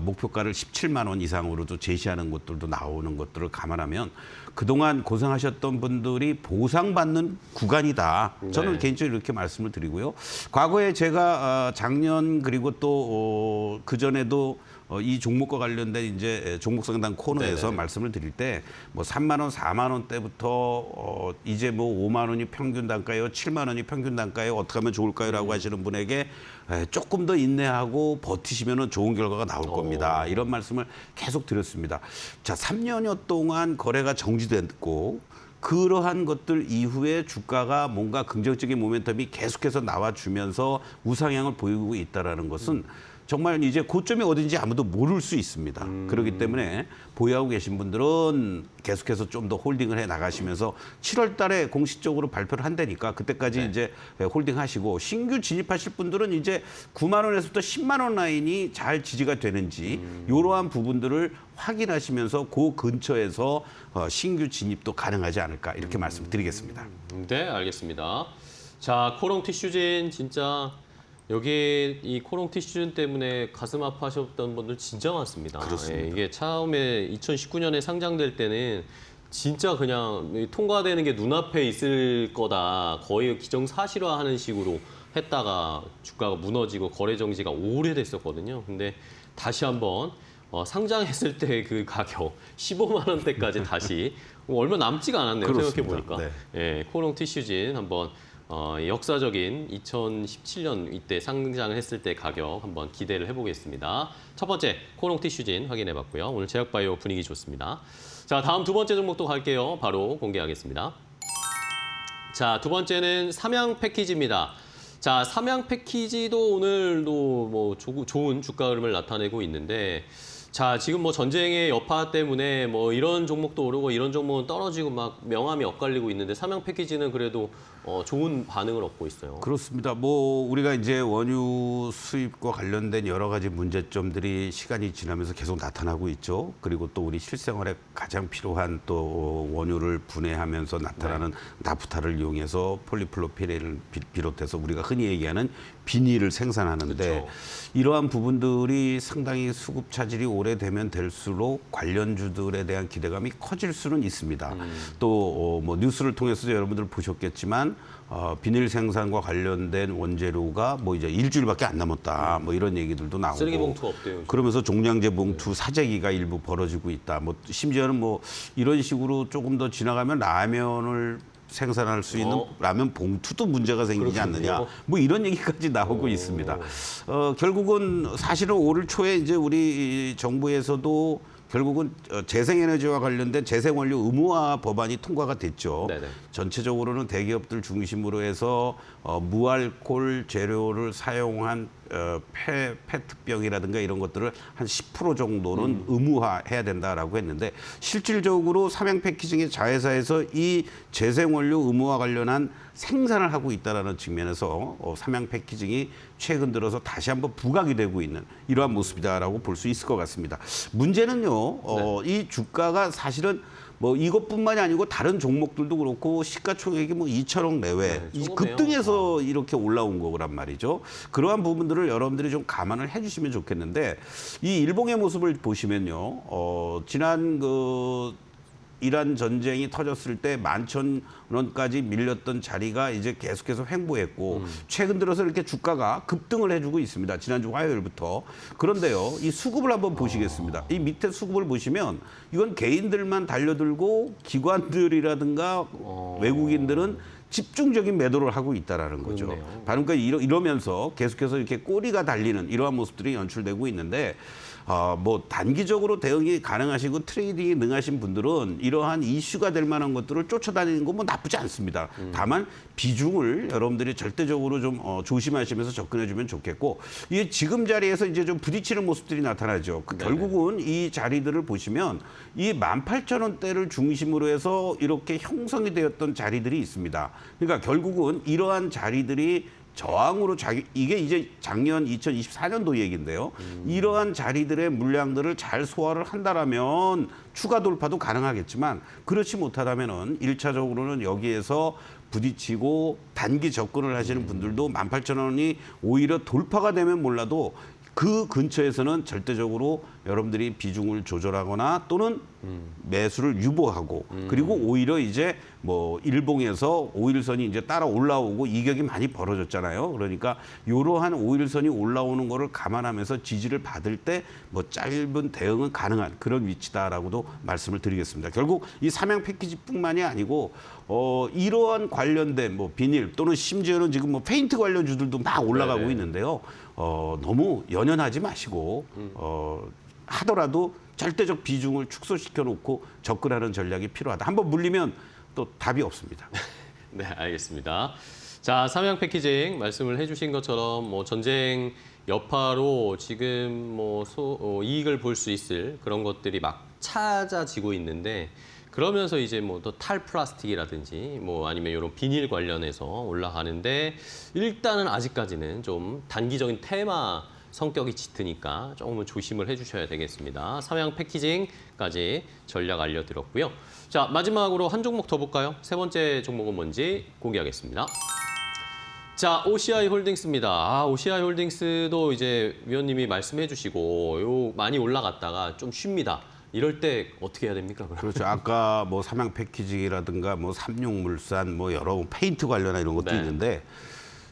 목표가를 17만 원 이상으로도 제시하는 것들도 나오는 것들을 감안하면 그동안 고생하셨던 분들이 보상받는 구간이다. 저는 네. 개인적으로 이렇게 말씀을 드리고요. 과거에 제가 작년 그리고 또 그전에도 이 종목과 관련된 이제 종목 상담 코너에서 네네네. 말씀을 드릴 때 뭐 3만 원, 4만 원대부터 이제 뭐 5만 원이 평균 단가요, 7만 원이 평균 단가요, 어떻게 하면 좋을까요라고 하시는 분에게 조금 더 인내하고 버티시면은 좋은 결과가 나올 겁니다. 이런 말씀을 계속 드렸습니다. 자, 3년여 동안 거래가 정지됐고 그러한 것들 이후에 주가가 뭔가 긍정적인 모멘텀이 계속해서 나와주면서 우상향을 보이고 있다는 것은 정말 이제 고점이 어딘지 아무도 모를 수 있습니다. 그렇기 때문에 보유하고 계신 분들은 계속해서 좀 더 홀딩을 해 나가시면서 7월 달에 공식적으로 발표를 한다니까 그때까지 이제 홀딩하시고 신규 진입하실 분들은 이제 9만 원에서부터 10만 원 라인이 잘 지지가 되는지 이러한 부분들을 확인하시면서 그 근처에서 신규 진입도 가능하지 않을까 이렇게 말씀드리겠습니다. 네, 알겠습니다. 자, 코롱 티슈진 진짜 여기 이 코롱 티슈진 때문에 가슴 아파하셨던 분들 진짜 많습니다. 그렇습니다. 예, 이게 처음에 2019년에 상장될 때는 진짜 그냥 통과되는 게 눈앞에 있을 거다. 거의 기정사실화하는 식으로 했다가 주가가 무너지고 거래 정지가 오래됐었거든요. 근데 다시 한번 상장했을 때 그 가격 15만 원대까지 다시 얼마 남지가 않았네요. 그렇습니다. 생각해 보니까. 네. 예, 코롱 티슈진 한번 역사적인 2017년 이때 상장을 했을 때 가격 한번 기대를 해보겠습니다. 첫 번째 코롱 티슈진 확인해봤고요. 오늘 제약바이오 분위기 좋습니다. 자, 다음 두 번째 종목도 갈게요. 바로 공개하겠습니다. 자, 두 번째는 삼양 패키지입니다. 자, 삼양 패키지도 오늘도 뭐 좋은 주가 흐름을 나타내고 있는데, 자, 지금 뭐 전쟁의 여파 때문에 뭐 이런 종목도 오르고 이런 종목은 떨어지고 막 명암이 엇갈리고 있는데 삼양 패키지는 그래도 좋은 반응을 얻고 있어요. 그렇습니다. 뭐 우리가 이제 원유 수입과 관련된 여러 가지 문제점들이 시간이 지나면서 계속 나타나고 있죠. 그리고 또 우리 실생활에 가장 필요한 또 원유를 분해하면서 나타나는 나프타를 이용해서 폴리플로피렌을 비롯해서 우리가 흔히 얘기하는 비닐을 생산하는데 그렇죠. 이러한 부분들이 상당히 수급 차질이 오래되면 될수록 관련주들에 대한 기대감이 커질 수는 있습니다. 또 뭐 뉴스를 통해서도 여러분들 보셨겠지만 비닐 생산과 관련된 원재료가 뭐 이제 일주일밖에 안 남았다. 뭐 이런 얘기들도 나오고. 쓰레기 봉투 없대요. 그러면서 종량제 봉투 사재기가 일부 벌어지고 있다. 뭐 심지어는 뭐 이런 식으로 조금 더 지나가면 라면을 생산할 수 있는 라면 봉투도 문제가 생기지 그렇군요. 않느냐. 뭐 이런 얘기까지 나오고 있습니다. 결국은 사실은 올 초에 이제 우리 정부에서도 결국은 재생에너지와 관련된 재생원료 의무화 법안이 통과가 됐죠. 네네. 전체적으로는 대기업들 중심으로 해서 무알콜 재료를 사용한 페트병이라든가 이런 것들을 한 10% 정도는 의무화해야 된다라고 했는데 실질적으로 삼양 패키징의 자회사에서 이 재생원료 의무화 관련한 생산을 하고 있다는 측면에서 삼양 패키징이 최근 들어서 다시 한번 부각이 되고 있는 이러한 모습이다라고 볼 수 있을 것 같습니다. 문제는요, 이 주가가 사실은 뭐 이것뿐만이 아니고 다른 종목들도 그렇고 시가총액이 뭐 2천억 내외 네, 이 조금이에요. 급등해서 이렇게 올라온 거란 말이죠. 그러한 부분들을 여러분들이 좀 감안을 해주시면 좋겠는데 이 일봉의 모습을 보시면요, 지난 이란 전쟁이 터졌을 때 11,000원까지 밀렸던 자리가 이제 계속해서 횡보했고 최근 들어서 이렇게 주가가 급등을 해주고 있습니다. 지난주 화요일부터. 그런데요, 이 수급을 한번 보시겠습니다. 이 밑에 수급을 보시면 이건 개인들만 달려들고 기관들이라든가 외국인들은 집중적인 매도를 하고 있다라는 거죠. 그렇네요. 그러니까 이러면서 계속해서 이렇게 꼬리가 달리는 이러한 모습들이 연출되고 있는데 뭐 단기적으로 대응이 가능하시고 트레이딩이 능하신 분들은 이러한 이슈가 될 만한 것들을 쫓아다니는 건 뭐 나쁘지 않습니다. 다만 비중을 여러분들이 절대적으로 좀 조심하시면서 접근해주면 좋겠고 이게 지금 자리에서 이제 좀 부딪히는 모습들이 나타나죠. 결국은 이 자리들을 보시면 이 18,000원대를 중심으로 해서 이렇게 형성이 되었던 자리들이 있습니다. 그러니까 결국은 이러한 자리들이 저항으로 이게 이제 작년 2024년도 얘기인데요. 이러한 자리들의 물량들을 잘 소화를 한다라면 추가 돌파도 가능하겠지만 그렇지 못하다면은 1차적으로는 여기에서 부딪히고 단기 접근을 하시는 분들도 18,000원이 오히려 돌파가 되면 몰라도 그 근처에서는 절대적으로 여러분들이 비중을 조절하거나 또는 매수를 유보하고 그리고 오히려 이제 뭐 일봉에서 5일선이 이제 따라 올라오고 이격이 많이 벌어졌잖아요. 그러니까 이러한 5일선이 올라오는 거를 감안하면서 지지를 받을 때 뭐 짧은 대응은 가능한 그런 위치다라고도 말씀을 드리겠습니다. 결국 이 삼양 패키지뿐만이 아니고 이러한 관련된 뭐 비닐 또는 심지어는 지금 뭐 페인트 관련주들도 막 올라가고 네네. 있는데요. 너무 연연하지 마시고 하더라도 절대적 비중을 축소시켜 놓고 접근하는 전략이 필요하다. 한번 물리면 또 답이 없습니다. 네, 알겠습니다. 자, 삼양 패키징 말씀을 해주신 것처럼 뭐 전쟁 여파로 지금 뭐 이익을 볼 수 있을 그런 것들이 막 찾아지고 있는데 그러면서 이제 뭐 또 탈플라스틱이라든지 뭐 아니면 이런 비닐 관련해서 올라가는데 일단은 아직까지는 좀 단기적인 테마 성격이 짙으니까 조금은 조심을 해주셔야 되겠습니다. 삼양 패키징까지 전략 알려드렸고요. 자, 마지막으로 한 종목 더 볼까요? 세 번째 종목은 뭔지 공개하겠습니다. 자, OCI 홀딩스입니다. OCI 홀딩스도 이제 위원님이 말씀해 주시고 요 많이 올라갔다가 좀 쉽니다. 이럴 때 어떻게 해야 됩니까? 그럼? 그렇죠. 아까 뭐 삼양 패키징이라든가 뭐 삼용물산 뭐 여러 페인트 관련한 이런 것도 네. 있는데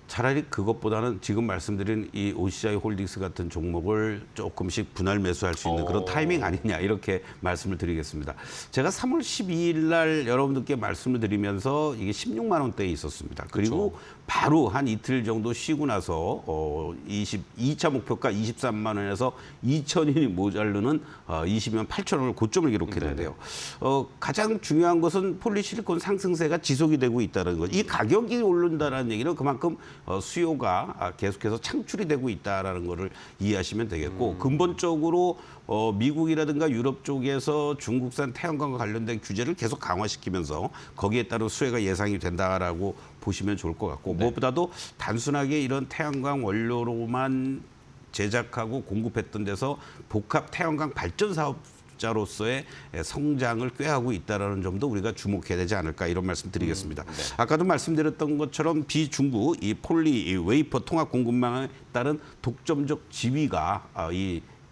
차라리 그것보다는 지금 말씀드린 이 OCI 홀딩스 같은 종목을 조금씩 분할 매수할 수 있는 그런 타이밍 아니냐 이렇게 말씀을 드리겠습니다. 제가 3월 12일 날 여러분들께 말씀을 드리면서 이게 16만 원대에 있었습니다. 그리고 그렇죠. 바로 한 이틀 정도 쉬고 나서 2차 목표가 23만 원에서 2천이 모자르는 20만 8천 원을 고점을 기록했는데요. 가장 중요한 것은 폴리실리콘 상승세가 지속이 되고 있다는 것. 이 가격이 오른다는 얘기는 그만큼 수요가 계속해서 창출이 되고 있다는 것을 이해하시면 되겠고 근본적으로 미국이라든가 유럽 쪽에서 중국산 태양광과 관련된 규제를 계속 강화시키면서 거기에 따른 수혜가 예상이 된다라고 보시면 좋을 것 같고 무엇보다도 단순하게 이런 태양광 원료로만 제작하고 공급했던 데서 복합 태양광 발전 사업자로서의 성장을 꾀하고 있다는 점도 우리가 주목해야 되지 않을까 이런 말씀 드리겠습니다. 아까도 말씀드렸던 것처럼 비중국 이 폴리 이 웨이퍼 통합 공급망에 따른 독점적 지위가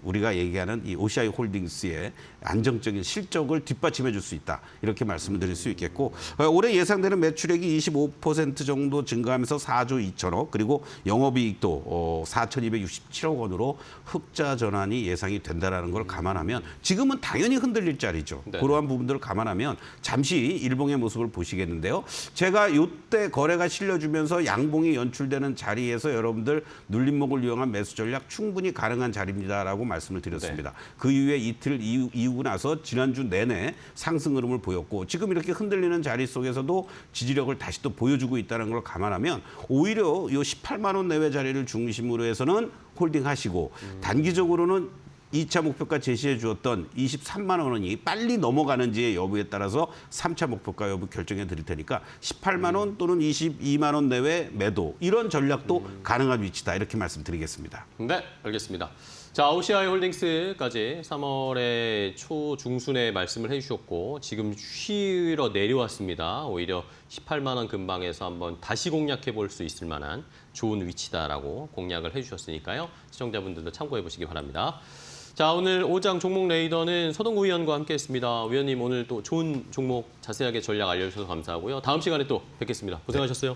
우리가 얘기하는 이 OCI 홀딩스의 안정적인 실적을 뒷받침해 줄 수 있다. 이렇게 말씀을 드릴 수 있겠고 올해 예상되는 매출액이 25% 정도 증가하면서 4조 2천억 그리고 영업이익도 4,267억 원으로 흑자 전환이 예상이 된다는 걸 감안하면 지금은 당연히 흔들릴 자리죠. 네. 그러한 부분들을 감안하면 잠시 일봉의 모습을 보시겠는데요. 제가 이때 거래가 실려주면서 양봉이 연출되는 자리에서 여러분들 눌림목을 이용한 매수 전략 충분히 가능한 자리입니다라고 말씀을 드렸습니다. 그 이후에 이틀 이후고 나서 지난주 내내 상승 흐름을 보였고 지금 이렇게 흔들리는 자리 속에서도 지지력을 다시 또 보여주고 있다는 걸 감안하면 오히려 이 18만 원 내외 자리를 중심으로 해서는 홀딩하시고 단기적으로는 2차 목표가 제시해 주었던 23만 원이 빨리 넘어가는지의 여부에 따라서 3차 목표가 여부 결정해 드릴 테니까 18만 원 또는 22만 원 내외 매도 이런 전략도 가능한 위치다 이렇게 말씀드리겠습니다. 네, 알겠습니다. 자, OCI 홀딩스까지 3월의 중순에 말씀을 해주셨고 지금 쉬러 내려왔습니다. 오히려 18만 원 근방에서 한번 다시 공략해 볼 수 있을 만한 좋은 위치다라고 공략을 해주셨으니까요. 시청자분들도 참고해 보시기 바랍니다. 자, 오늘 오장 종목 레이더는 서동구 위원과 함께했습니다. 위원님 오늘 또 좋은 종목 자세하게 전략 알려주셔서 감사하고요. 다음 시간에 또 뵙겠습니다. 고생하셨어요.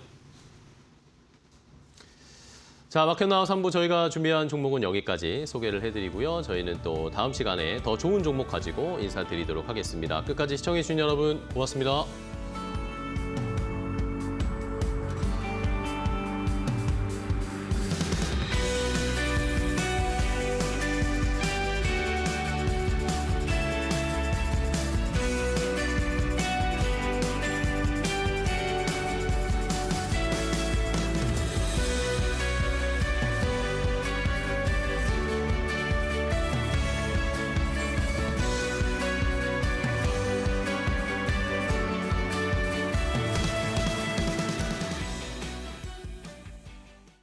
자, 마켓나우 3부 저희가 준비한 종목은 여기까지 소개를 해드리고요. 저희는 또 다음 시간에 더 좋은 종목 가지고 인사드리도록 하겠습니다. 끝까지 시청해주신 여러분 고맙습니다.